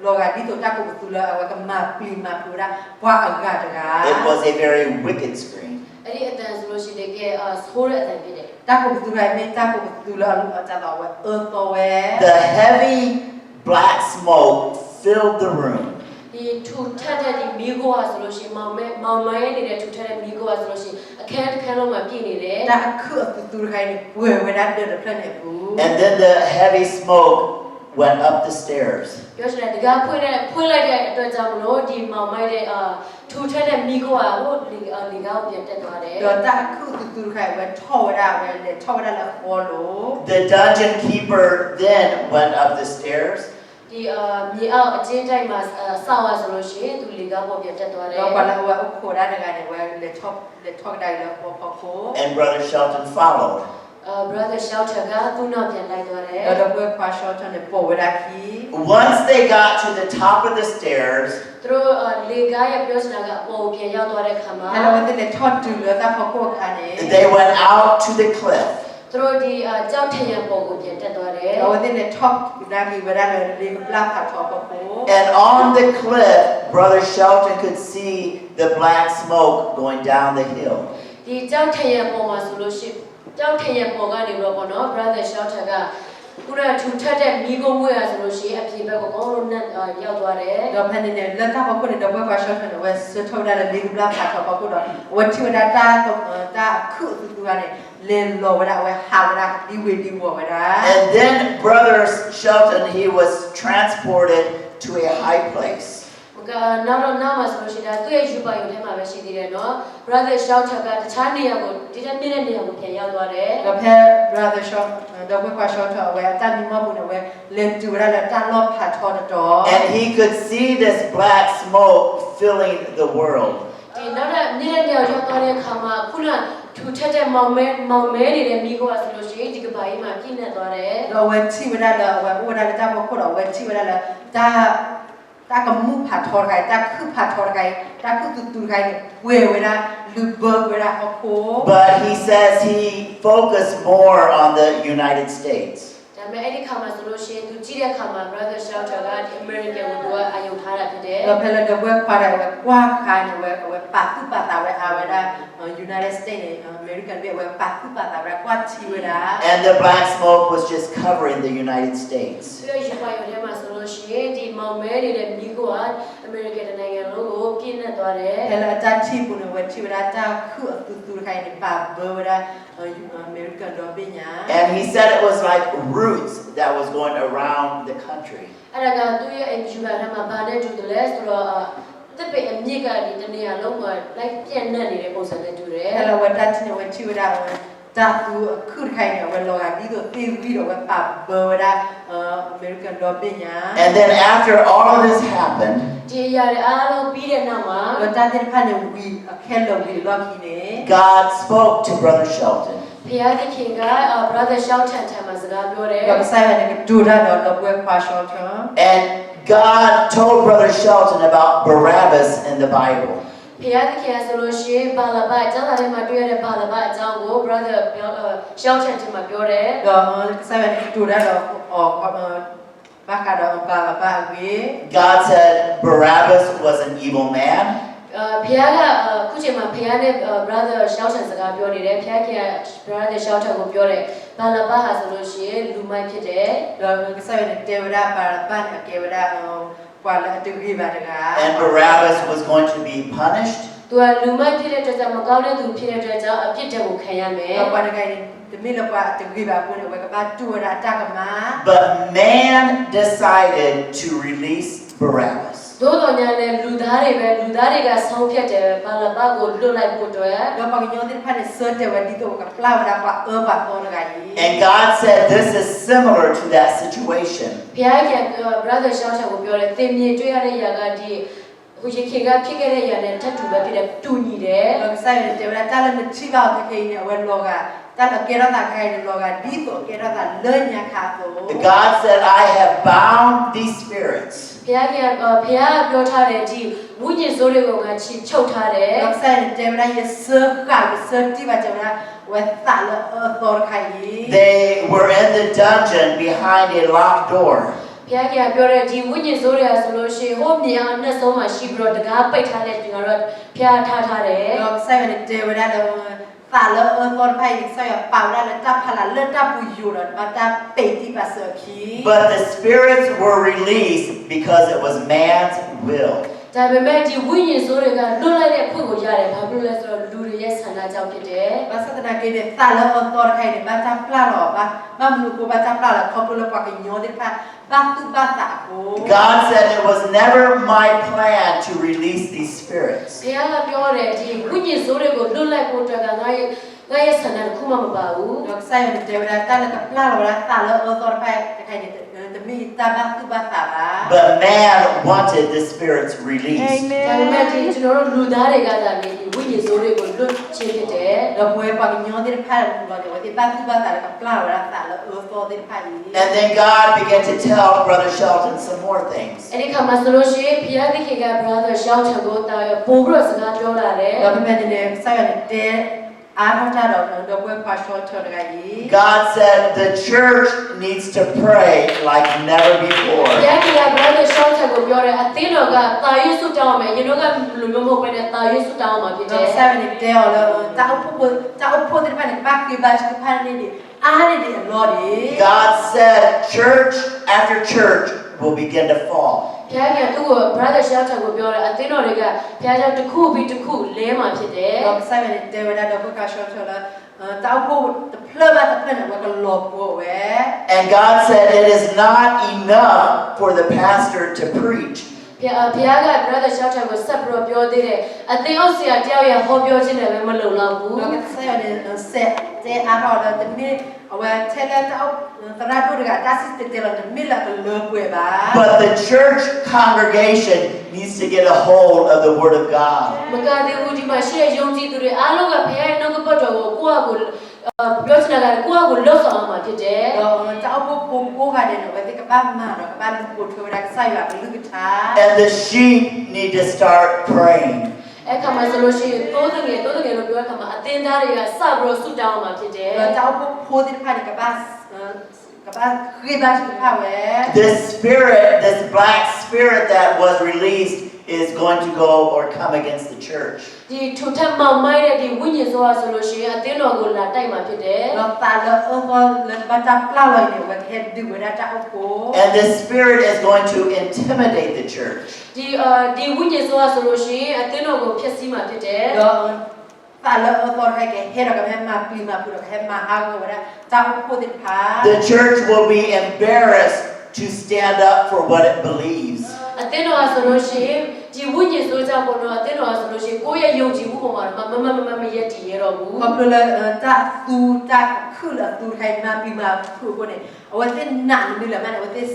လောကဒီတော့တာကုပသူလာဝဲကမပီမပူရာဘွာအကတကာ It was a very wicked scream. အဲ့ဒီအတန်ဆိုလို့ရှိရင်တကယ်ဆိုးတဲ့အတန်ဖြစ်တယ် တာကုပသူခိုင်မင်းတာကုပသူလာကျတော့ဝဲတော့ဝဲ The heavy black smoke filled the room. ဒီထူထပ်တဲ့ဒီမိโกอ่ะဆိုလို့ရှိရင်မောင်လွှဲနေတဲ့ထူထပ်တဲ့မိโกอ่ะဆိုလို့ရှိရင်အခန်းတစ်ခန်းလုံးမှာပြည့်နေတယ် တာအခုအပူသူခိုင်ဝဲဝဲတာတဲ့ဖလက်နေဘူး And then the heavy smoke went up the stairs. ပြောချင်တယ်တကားဖွင့်လိုက်တဲ့အတွက်ကြောင့်မလို့ဒီမောင်မိုက်တဲ့ထူထက်တဲ့မိကိုဟိုလေကားကိုပြန်တက်သွားတယ် တော့တာခုတူခိုင်ဝဲထော်ရဝဲလေထော်ရလာဘောလို့ The dungeon keeper then went up the stairs. ဒီမြေအောက်အကျဉ်းတိုက်မှာစောက်ရဆိုလို့ရှိရင်သူလေကားပေါ်ပြန်တက်သွားတယ် တော့ဘာလဲဝဲခိုရတဲ့ကနေဝဲလေထော်တိုင်းလို့ပေါ်ကို And Brother Shelton followed. brother shelter ကသူ့နောက်ပြန်လိုက်သွားတယ် တော့ဘွဲခွာရှော့ချန်နဲ့ပေါ်ဝဲတာခီ Once they got to the top of the stairs, သူတို့လေကားရဲ့ပြောချင်တာကအပေါ်ပြန်ရောက်သွားတဲ့ခါမှာ အဲ့တော့ဒီလေထော်တူလို့တာပေါ်ကိုခါနေ they went out to the cliff. သူတို့ဒီကြောက်ထရံပေါ်ကိုပြန်တက်သွားတယ် တော့ဒီလေထော်ဒါကြီးဝဲတာလေပလာဖတ်ထော်ပေါ်ကို And on the cliff, Brother Shelton could see the black smoke going down the hill. ဒီကြောက်ထရံပေါ်မှာဆိုလို့ရှိရင်ကြောက်ထရံပေါ်ကနေတော့ပေါ့နော် brother shelter ကခုနထူထက်တဲ့မိကုန်းမွေးရဆိုလို့ရှိရင်အပြင်ဘက်ကိုကောင်းလို့နဲ့ရောက်သွားတယ် တော့ဖန်နေလက်တာပေါ်ကိုတော့ဘွဲခွာရှော့ချန်နဲ့ဝဲဆွထော်တာလေပလာဖတ်ထော်ပေါ်ကိုတော့ဝတ်ချဝတာတာခုတူကနေလေလောဝဲတာဝဲဟာဝဲတာဒီဝေဒီဝဲတာ And then Brother Shelton, he was transported to a high place. နောက်မှာဆိုလို့ရှိရင်သူ့ရဲ့ယူပါယုံထဲမှာပဲရှိသေးတယ်နော် brother shelter ကတခြားနေရာကိုဒီတက်နေတဲ့နေရာကိုပြန်ရောက်သွားတယ် တော့ဖဲ brother shop တော့ဘွဲခွာရှော့ချဝဲအတန်ဒီမဘူးနဲ့ဝဲလေတူရလာတာလောဖတ်ထော်တော့ And he could see this black smoke filling the world. ဒီနောက်နေတဲ့နေရာရောက်သွားတဲ့အခါမှာခုနထူထက်တဲ့မောင်မဲနေတဲ့မိကိုကဆိုလို့ရှိရင်ဒီကဘာကြီးမှာပြည့်နေသွားတယ် တော့ဝဲချိဝဲလာဝဲဝဲလာတာပေါ်ကိုတော့ဝဲချိဝဲလာတာကမှုဖတ်ထော်ခိုင်တာခုဖတ်ထော်ခိုင်တာခုတူခိုင်ဝဲလာလူဘဝလာအကို But he says he focused more on the United States. ဒါပေမဲ့အဲ့ဒီခါမှာဆိုလို့ရှိရင်သူကြည့်တဲ့ခါမှာ brother shelter ကဒီ American ကိုသူကအာရုံထားတာဖြစ်တယ် တော့ဖဲလာတော့ဝဲခွာတယ်ဝဲကွာခိုင်ဝဲပတ်သူပတ်တာဝဲအားဝဲတာ United States နဲ့ American ဝဲပတ်သူပတ်တာဝဲကွာချီဝဲတာ And the black smoke was just covering the United States. သူရဲ့ယူပါယုံထဲမှာဆိုလို့ရှိရင်ဒီမောင်မဲနေတဲ့မိကိုက American နိုင်ငံလုံးကိုပြည့်နေသွားတယ် ဖဲလာတာချီပုန်ဝဲချီဝဲတာခုတူခိုင်နေပါဘဝလာ American တော့ပညာ And he said it was like roots that was going around the country. အဲ့ဒါကသူရဲ့ယူပါထဲမှာဗာနဲ့တူတယ်လဲဆိုတော့တစ်ပေအမြင့်ကဒီတနေရာလုံးမှာလိုက်ပြန့်နှံ့နေတဲ့ပုံစံနဲ့တူတယ် Hello, what that's no what you that you could kind of well I did video with Pap Boda American Dobinya. And then after all of this happened, ဒီအရာတွေအားလုံးပြီးတဲ့နောက်မှာ But that didn't pan we a kello we lucky. God spoke to Brother Shelton. ဖခင်သခင်က brother shelter ထံမှာစကားပြောတယ် But Simon do that or the work partial term. And God told Brother Shelton about Barabbas in the Bible. ဖခင်သခင်ဆိုလို့ရှိရင်ဘာလဘအကြောင်းထဲမှာတွေ့ရတဲ့ဘာလဘအကြောင်းကို brother shelter ထံမှာပြောတယ် The Simon do that or God said Barabbas was an evil man. ဖခင်ကခုချိန်မှာဖခင်နဲ့ brother shelter စကားပြောနေတယ်ဖခင်က brother shelter ကိုပြောတယ်ဘာလဘဟာဆိုလို့ရှိရင်လူမိုက်ဖြစ်တယ် The Simon Devada Parapan Kevada Kuala to give at And Barabbas was going to be punished. သူကလူမိုက်ဖြစ်တဲ့အတွက်ကြောင့်မကောင်းတဲ့သူဖြစ်တဲ့အတွက်ကြောင့်အပြစ်ဒဏ်ကိုခံရမယ် What again the middle part to give up when we about to attack a man. But man decided to release Barabbas. သို့တော်ညာနဲ့လူသားတွေကဆုံးဖြတ်တယ်ဘာလဘကိုလွတ်လိုက်ဖို့အတွက် The Pagnon had a certain way to a flower up over on the guy. And God said this is similar to that situation. ဘုရားက brother shelter ကိုပြောတယ်သင်မြင်တွေ့ရတဲ့ຢာကဒီဟိုရှင်ခင်ကဖြစ်ခဲ့တဲ့ຢာနဲ့ထပ်တူပဲဖြစ်တယ်တူညီတယ် The side of the talent the chief out the cane when Loga. That a Kerala kind of Loga Dito Kerala learn your castle. God said, I have bound these spirits. ဘုရားပြောထားတယ်ဒီဝိညာဉ်စိုးတွေကိုငါချုပ်ထားတယ် The side of the is serve God, serve Tiva with Sala or Kai. They were in the dungeon behind a locked door. ဘုရားကပြောတဲ့ဒီဝိညာဉ်စိုးတွေကဆိုလို့ရှိရင်ဟိုမြေအောင်အနက်ဆုံးမှာရှိပြီးတော့တကားပိတ်ထားတဲ့ဒီကတော့ဘုရားထားတယ် The side of the Sala or Kai, so a powder, a tapala, let up with you, but that petty passerki. But the spirits were released because it was man's will. ဒါပေမဲ့ဒီဝိညာဉ်စိုးတွေကလွတ်လိုက်တဲ့ခွင့်ကိုရတယ်ဘာဖြစ်လို့လဲဆိုတော့လူတွေရ ရဲ့ဆန္ဒကြောင့်ဖြစ်တယ် ဘာသာနာကေတဲ့သာလောတော်ခိုင်တဲ့ဘာသာပလာလောဘာမမလူကိုဘာသာပလာလောခေါပလိုပါကညောတဲ့ဖာဘာသူဘာသာကို God said it was never my plan to release these spirits. ဘုရားကပြောတယ်ဒီဝိညာဉ်ဆိုးတွေကိုလွတ်လိုက်ဖို့အတွက်ကငါရဲ့ဆန္ဒတစ်ခုမှမပါဘူး တော့ဆိုင်တဲ့တေဝဒါတာလကပလာလောလားသာလောတော်ဖိုင်ခိုင်တဲ့တမီတာဘာသူဘာသာပါ But man wanted the spirits released. ဒါပေမဲ့ဒီကျွန်တော်တို့လူသားတွေကသာနေဒီဝိညာဉ်ဆိုးတွေကိုလွတ်ခြင်းဖြစ်တယ် တော့ဘွယ်ပါကညောတဲ့ဖာလောတဲ့ဝတိဘာသူဘာသာကပလာလောလားသာလောတော်တဲ့ဖာကြီး And then God began to tell Brother Shelton some more things. အဲ့ဒီခါမှာဆိုလို့ရှိရင်ဘုရားသခင်က brother ရှောင်းချံကိုတာရပို့ပြီးတော့စကားပြောလာတယ် တော့ဘယ်နဲ့လဲဆိုင်ရတဲ့အားထုတ်ကြတော့ဘွယ်ပါရှော့ချော်တကကြီး God said the church needs to pray like never ဘု before. ရားက brother ရှောင်းချံကိုပြောတယ်အသင်းတော်ကတာရွတ်ဆုတောင်းမယ်ယနေ့ကလူမျိုးမဟုတ်ဘဲနဲ့တာရွတ်ဆုတောင်းမှာဖြစ်တယ် တော့ဆိုင်ရတဲ့အော်တာအဖို့တဲ့ဖာနဲ့ဘာကီဘာချ်ဖာနေဒီအားနေတယ်လော်ဒီ God said church after church will begin to fall. ဘုရားကသူ့ကို brother ရှောင်းချံကိုပြောတယ်အသင်းတော်တွေကဘုရားကြောင့်တစ်ခုပြီးတစ်ခုလဲမှာဖြစ်တယ် တော့ဆိုင်ရတဲ့ဝဒါတော့ကရှော့ချော်လာတာအဖို့ဖလဘတ်ဖလနဲ့ဝကလော်ပေါ်ဝဲ And God said it is not enough for the pastor to preach. ဘုရားက brother ရှောင်းချံကိုဆက်ပြီးတော့ပြောသေးတယ်အသင်းအောက်ဆရာတယောက်ရဲ့ဟောပြောခြင်းနဲ့ပဲမလုံလောက်ဘူး တော့ဆိုင်ရတဲ့ဆက်တဲ့အားတော့တမီအဝဲထဲလက်တော့တရာတို့ကတာစစ်တဲ့လို့မီလာကလော်ပွေပါ But the church congregation needs to get a hold of the Word of God. မကသေးဘူးဒီမှာရှိတဲ့ယုံကြည်သူတွေအားလုံးကဘုရားရဲ့နှုတ်ကပတ်တော်ကိုကိုယ့်အကိုပြောချင်တာကကိုယ့်အကိုလွတ်ဆောင်အောင်မှာဖြစ်တယ် တော့တောက်ဖို့ကိုကတဲ့ဝဲတဲ့ကဘာမှတော့ကဘာလူကိုထွေးရဆိုင်ရဘလူကထား And the sheep need to start praying. အဲ့ခါမှာဆိုလို့ရှိရင်တိုးတငယ်လို့ပြောတဲ့ခါမှာအသင်းသားတွေကစပြီးတော့ဆုတောင်းအောင်မှာဖြစ်တယ် တော့တောက်ဖို့ဖိုးတဲ့ဖာကဘာခေဘာချ်ဖာဝဲ This spirit, this black spirit that was released is going to go or come against the church. ဒီထူထပ်မောင်မိုက်တဲ့ဒီဝိညာဉ်ဆိုတာဆိုလို့ရှိရင်အသင်းတော်ကိုလာတိုက်မှာဖြစ်တယ် တော့တာလောလက်ဘာတာပလာလိုက်နေဝဲဟက်ဒီဝဲတာတောက်ဖို့ And this spirit is going to intimidate the church. ဒီဝိညာဉ်ဆိုတာဆိုလို့ရှိရင်အသင်းတော်ကိုဖျက်ဆီးမှာဖြစ်တယ် တော့တာလောတော့ဟဲ့ကဟဲ့တော့ကဲမှာပြီးမှာပူတော့ဟဲ့မှာဟာကိုဝဲတာတောက်ဖို့တဲ့ဖာ The church will be embarrassed to stand up for what it believes. အသင်းတော်ဆိုလို့ရှိရင်ဒီဝိညာဉ်ဆိုကြပေါ်တော့အသင်းတော်ဆိုလို့ရှိရင်ကိုယ့်ရဲ့ယုံကြည်မှုပေါ်မှာမရက်တည်ရတော့ဘူး ကပလတာသူတာခုလသူဟဲ့မှာပြီးမှာပူကိုနေဝဲတဲ့နာနေလမန်ဝဲတဲ့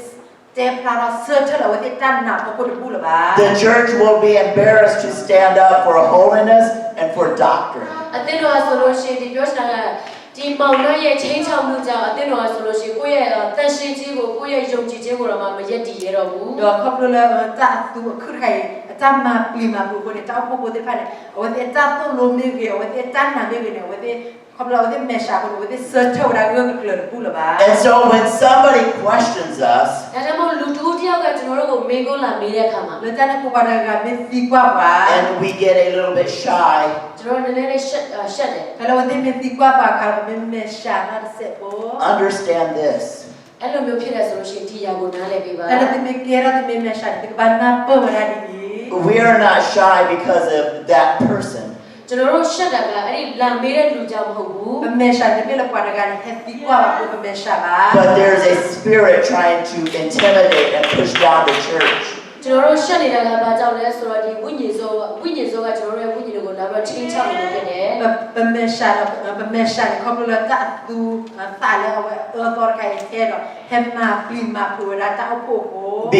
တေပလာဆာထလာဝဲတဲ့တန်နာကိုပူလပါ The church will be embarrassed to stand up for holiness and for doctrine. အသင်းတော်ဆိုလို့ရှိရင်ဒီပြောချင်တာကဒီမောင်နှံ့ရဲ့ချင်းချောက်မှုကြောင့်အသင်းတော်ဆိုလို့ရှိရင်ကိုယ့်ရဲ့တန်ရှင်းခြင်းကိုကိုယ့်ရဲ့ယုံကြည်ခြင်းကိုတော့မရက်တည်ရတော့ဘူး တော့ကပလတာသူခုခိုင်တမ်းမှာပြီးမှာပူကိုနေတောက်ဖို့တဲ့ဖာနေဝဲတဲ့တာတော့လုံးနေကြီးဝဲတဲ့တန်နာနေကြီးနေဝဲတဲ့ကပလဝဲတဲ့မေရှာကိုဝဲတဲ့ဆာထဝရာကိုကလပူလပါ And so when somebody questions us, ဒါကြောင့်မို့လူတူတယောက်ကကျွန်တော်တို့ကိုမေးခွန်းလာမေးတဲ့အခါမှာ လတနကိုပါရကမေစီကွာပါ and we get a little bit shy, ကျွန်တော်နည်းနည်းလေးရှက်တယ် ကလဝဲတဲ့မေစီကွာပါခါမေရှာနာဆက်ဖို့ understand this. အဲ့လိုမျိုးဖြစ်တယ်ဆိုလို့ရှိရင်ဒီຢာကိုနားလည်ပေးပါ ကလတဲ့မေကေရာတဲ့မေရှာတဲ့ဘာနာပေါ်ရာဒီ We are not shy because of that person. ကျွန်တော်တို့ရှက်တာကအဲ့ဒီလာမေးတဲ့လူကြောင့်မဟုတ်ဘူး မေရှာတဲ့မေလပွားရကဟက်စီကွာပါကိုမေရှာပါ But there's a spirit trying to intimidate and push down the church. ကျွန်တော်တို့ရှက်နေတာကဘာကြောင့်လဲဆိုတော့ဒီဝိညာဉ်ဆိုးကကျွန်တော်တို့ရဲ့ဝိညာဉ်တွေကိုလာပြီးချင်းချောက်နေလို့ဖြစ်တယ် မေရှာခေါပလတာသူတာလေဝဲတော်ခိုင်ဟဲတော့ဟမ်မာပလီမာပူရာတောက်ဖို့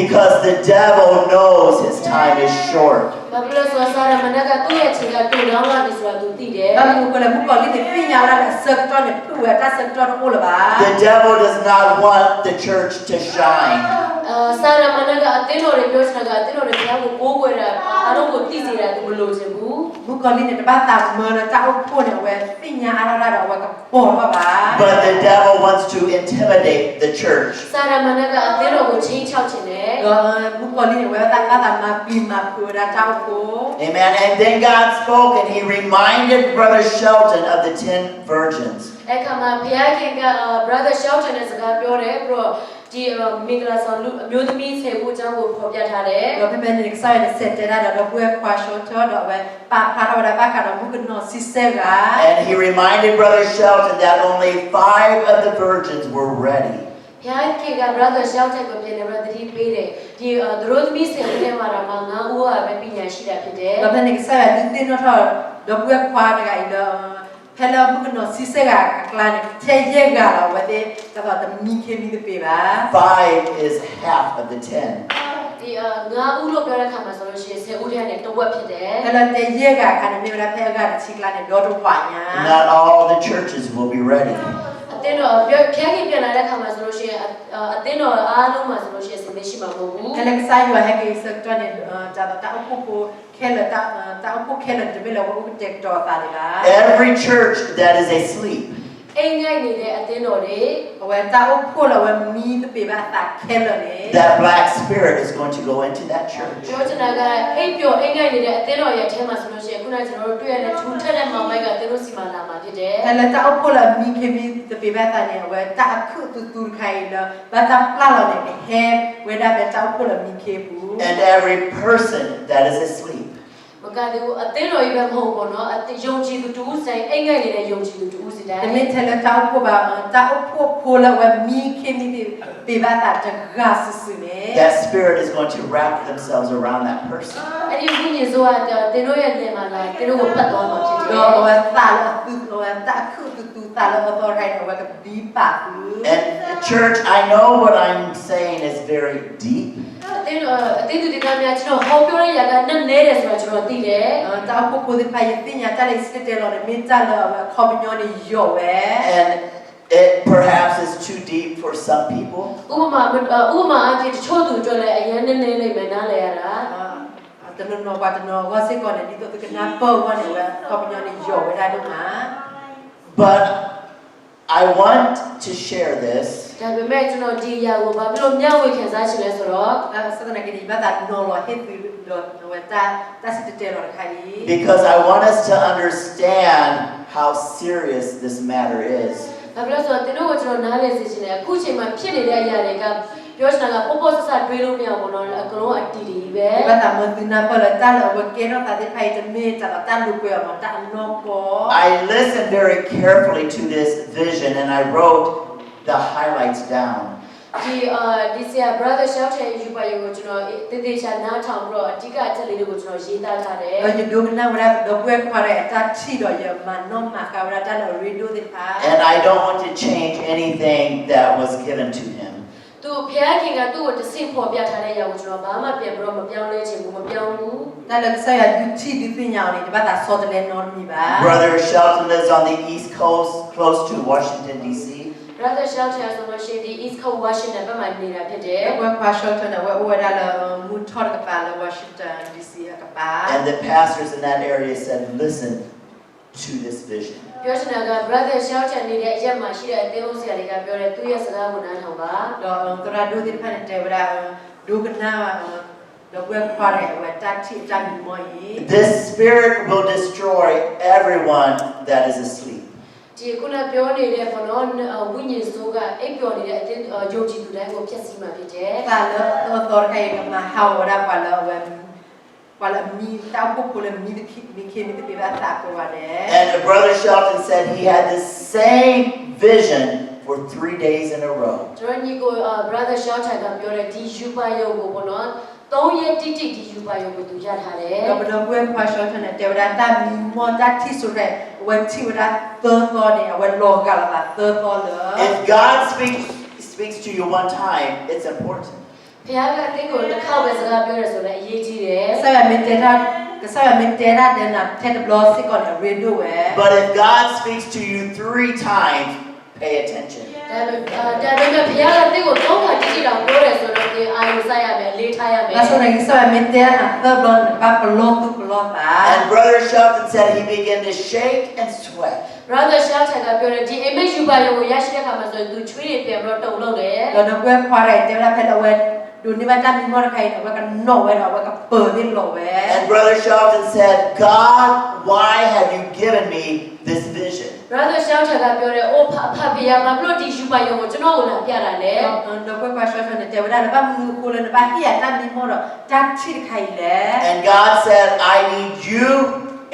Because the devil knows his time is short. ဘာဖြစ်လို့ဆိုတော့မနက်ကသူ့ရဲ့ချိန်ကတူတောင်းလာပြီဆိုတာသူသိတယ် ဘာလို့ကလည်းဘုကောလေးပြညာလာတဲ့စက်တော်နဲ့ပူရတာစက်တော်ကိုလပါ The devil does not want the church to shine. စာရမဏကအသင်းတော်တွေပြောချင်တာကအသင်းတော်တွေဘုရားကိုကိုးကွယ်တာအားလုံးကိုသိစေတာသူမလိုချင်ဘူး ဘုကောလေးနဲ့တပတ်တာမရတောက်ဖို့နဲ့ဝဲပြညာအရာတော့ဝဲကပေါ်ပါပါ But the devil wants to intimidate the church. စာရမဏကအသင်းတော်ကိုချင်းချောက်ချင်တယ် ဘုကောလေးနဲ့ဝဲတာမှာပြီးမှာပူရတောက်ဖို့ Amen. And then God spoke and he reminded Brother Shelton of the 10 virgins. အဲ့ခါမှာဘုရားခင်က brother Shelton နဲ့စကားပြောတယ်ပြီးတော့ ဒီမင်္ဂလာဆောင်လူအမျိုးသမီး10ဦးအကြောင်းကိုဖော်ပြထားတယ် တော့ဖက်နေဆိုင်တဲ့ဆက်တဲ့တော့ဘွယ်ခွာရှောချောတော့ပဲပါဖာတော့ဘာကတော့ဘုကနော်စစ်ဆဲက And he reminded Brother Shelton that only 5 of the virgins were ready. ဘုရားခင်က brother ရှောက်ချက်ကိုပြင်နေတော့တတိပေးတယ်ဒီသူတို့သမီး10ဦးထဲမှာတော့9ဦးကပဲပညာရှိတာဖြစ်တယ် တော့ဖက်နေဆိုင်တဲ့တင်းတော့တော့ဘွယ်ခွာတဲ့ကတော့ဖဲလာဘုကနော်စစ်ဆဲကကလာနေချေရဲကတော့ဝတဲ့တော့တမီခေမီတဲ့ပေးပါ 5 is half of the 10. ဒီ9ဦးလို့ပြောတဲ့ခါမှာဆိုလို့ရှိရင်10ဦးထဲကနေတဝက်ဖြစ်တယ် ဖဲလာတဲ့ရဲကခါနေမြလာဖဲကချီကလာနေတော့တော့ခွာညာ Not all the churches will be ready. အတင်းတော့ဖျက်ခင်ပြန်လာတဲ့ခါမှာဆိုလို့ရှိရင်အတင်းတော့အားလုံးမှာဆိုလို့ရှိရင်စမေးရှိမှာမဟုတ်ဘူး ဖဲလာဆိုင်ရဟဲကေစက်တော့နေတာအဖို့ကိုခဲလာတာအဖို့ခဲလာတယ်ဘယ်လိုဘုတက်တော့တာလေလား Every church that is asleep အိမ်ငိုက်နေတဲ့အတင်းတော်တွေ ဝဲတာအဖို့လာဝဲမီးတဲ့ပေးပါတာခဲလာနေ that black spirit is going to go into that church. ပြောချင်တာကအိမ်ပြောအိမ်ငိုက်နေတဲ့အတင်းတော်ရဲ့အထဲမှာဆိုလို့ရှိရင်ခုနကကျွန်တော်တို့တွေ့ရတဲ့ထူထပ်တဲ့မောင်မိုက်ကတင်းတို့စီမံလာမှာဖြစ်တယ် အဲ့လာတာအဖို့လာမီးခေမီတဲ့ပေးပါတာနေဝဲတာအခုတူခိုင်လာဘာတာပလာလာနေဟဲဝဲတာပဲတာအဖို့လာမီးခေဘူး And every person that is asleep. မကတူအတင်းတော်ကြီးပဲမဟုတ်ဘူးနော်ယုံကြည်သူတူးဆိုင်အိမ်ငိုက်နေတဲ့ယုံကြည်သူတူးစီတိုင်း တမင်ထဲလာတာအဖို့ပါတာအဖို့ဖိုလာဝဲမီးခေမီပေးပါတာတဂါဆူနေ That spirit is going to wrap themselves around that person. အဲ့ဒီဝိညာဉ်ဆိုတာတင်းတို့ရဲ့လင်မှာလာတင်းတို့ကိုပတ်သွားမှာဖြစ်တယ် တော့ဝဲတာလာတူဝဲတာအခုတူတာလာတော့ခိုင်ဝဲကဒီပါဘူး And church, I know what I'm saying is very deep. အတင်းသူဒီကများကျွန်တော်ဟောပြောရရကနက်နဲတယ်ဆိုတော့ကျွန်တော်သိတယ် တာအဖို့ဒီဖိုင်တင်ညာတာလေးစတဲ့လို့မင်းတာလာခေါပညောနေရောဝဲ And it perhaps is too deep for some people. ဥပမာအဖြစ်တချို့သူတို့လည်းအရင်နည်းနည်းလေးပဲနားလဲရတာ တနနောဘာတနောဝါစေကောနေဒီတော့ကနာပေါ်ကနေဝဲခေါပညောနေရောဝဲဒါတော့မှာ But I want to share this ဒါပေမဲ့ကျွန်တော်ဒီအရာကိုဘာဖြစ်လို့မျှဝေခံစားချင်လဲဆိုတော့ စတဲ့ကနေဘာတာနောလောဟစ်ပြီးတော့ဝဲတာစတဲ့လို့ခိုင် because I want us to understand how serious this matter is. ဘာဖြစ်လို့ဆိုတော့တင်းတို့ကိုကျွန်တော်နားလဲစေချင်တယ်အခုချိန်မှာဖြစ်နေတဲ့အရာတွေကပြောချင်တာကပေါ့ဆဆတွေးလို့မရဘူးနော်အကုန်လုံးအတီတီပဲ ဘာတာမသိနာပေါ်လာတာလောဝကေတော့တာဒီဖိုင်တမေတာလူကွေမတာနောပေါ် I listened very carefully to this vision and I wrote the highlights down. ဒီဆရာ brother shout ရဲ့ယူပါရုံကိုကျွန်တော်တည်တည်ချာနားထောင်ပြီးတော့အဓိကအချက်လေးတွေကိုကျွန်တော်ရေးသားထားတယ် you do na wala do kwe kware ta chi do ya no ma ka wala ta no redo de pa And I don't want to change anything that was given to him. သူဘုရားခင်ကသူ့ကိုတဆင့်ဖော်ပြထားတဲ့အရာကိုကျွန်တော်ဘာမှပြန်ပြီးတော့မပြောင်းလဲချင်ဘူးမပြောင်းဘူး ta la sa ya du chi di pinya ni ba ta so de no mi ba Brother Shelton lives on the East Coast, close to Washington, D.C. brother shout ဆိုလို့ရှိရင်ဒီ East Coast Washington ဘက်မှာနေတာဖြစ်တယ် kwe kwa shot na we o da la mu thor ka pa la Washington DC ka pa And the pastors in that area said, listen to this vision. ပြောချင်တာက brother shout နေတဲ့အရက်မှာရှိတဲ့အသင်းဦးဆရာတွေကပြောတယ်သူရဲ့စကားကိုနားထောင်ပါ do to ra do de pa ne te wala do ka na do kwe kware we ta chi ta mi mo yi This spirit will destroy everyone that is asleep. ဒီခုနပြောနေတဲ့ဘောနော်ဝိညာဉ်စိုးကအိပ်ပျော်နေတဲ့အတင်းယုံကြည်သူတိုင်းကိုဖျက်ဆီးမှာဖြစ်တယ် ta la thor kai ka ma ha wala pa la we wala mi ta po po la mi de ki mi de pe ba ta ko wa de And Brother Shelton said he had the same vision for 3 days in a row. ကျွန်တော်ညီကို brother shout ကပြောတယ်ဒီယူပါယုံကိုဘောနော်3ရက်တိတိဒီယူပါယုံကိုသူရထားတယ် do ba do kwe kwa shot na te wala ta mi mo ta ti so re we ti wala thor ni we lo ga la thor la If God speaks to you one time, it's important. ဘုရားကအတင်းကိုတစ်ခေါက်ပဲစကားပြောရဆိုလည်းအရေးကြီးတယ် sa ya me te ra ka sa ya me te ra de na te de blow si ko na radio we But if God speaks to you 3 times, pay attention. ဒါပေမဲ့ဘုရားကတင်းကို3ခါတိတိတောင်ပြောတယ်ဆိုတော့ဒီအာရုံစိုက်ရမယ်လေးထားရမယ် na so na ki sa ya me te na thor blow ba blow tu blow ta And Brother Shelton said he began to shake and sweat. brother shout ကပြောတယ်ဒီ image ယူပါယုံကိုရရှိတဲ့အခါမှာဆိုရင်သူချွေးတွေပြန်ပြီးတော့တုံလို့တယ် do kwe kwa re te ra pe la we do ni ba ta mi mo ra kai we ka no we na we ka pe ni lo we And Brother Shelton said, God, why have you given me this vision. brother shelter ကပြောတယ်အိုဖဖဖေရဘာလို့ဒီယူပါယုံကိုကျွန်တော်ကိုလာပြတာလဲ တော့ဘယ်ကွာဆောနဲ့တေဝဒါဘာမူကိုလည်းဘာဟိယတမ်းဒီမောတော့တတ်ချစ်ခိုင်လေ And God said, I need you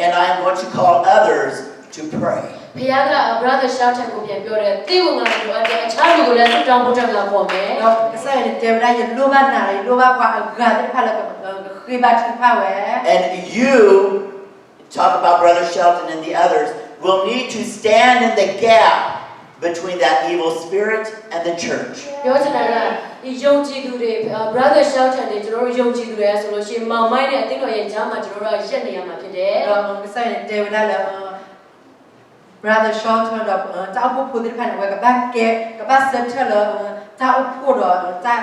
and I am going to call others to pray. ဖေရက brother shelter ကိုပြန်ပြောတယ်တိကိုငါတို့အတဲ့အခြားလူကိုလည်းသူတောင်းဖို့တက်ကခေါ်မယ် တော့ဆိုင်နဲ့တေဝဒါရလိုဘာနာရလိုဘာကွာဂါတဲ့ဖာလကခိဘတ်ဖာဝဲ And you, talk about Brother Shelton and the others, will need to stand in the gap between that evil spirit and the church. ပြောချင်တာကဒီယုံကြည်သူတွေ brother shelter တွေကျွန်တော်တို့ယုံကြည်သူတွေဆိုလို့ရှိရင်မောင်မိုင်းနဲ့အသိတော်ရဲ့ကြားမှာကျွန်တော်တို့ရက်နေရမှာဖြစ်တယ် တော့ဆိုင်နဲ့တေဝဒါလည်း brother shelter တော့တောက်ဖို့ဒီဖာဝဲကဘာကဲကဘာစက်ချလတောက်ဖို့တော့တာ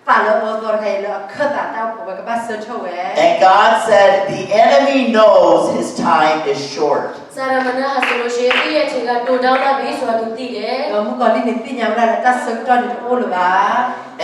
ပါလို့တော့ခိုင်လို့ခတ်တာတောက်ဖို့ကဘာစက်ချဝဲ And God said, the enemy knows his time is short. စာရမဏဟာဆိုလို့ရှိရင်ဒီရဲ့အချိန်ကတိုတောင်းလာပြီဆိုတာသူသိတယ် တော့မကောလိနေပညာမလားတတ်စက်တော့ဒီအိုးလို့ပါ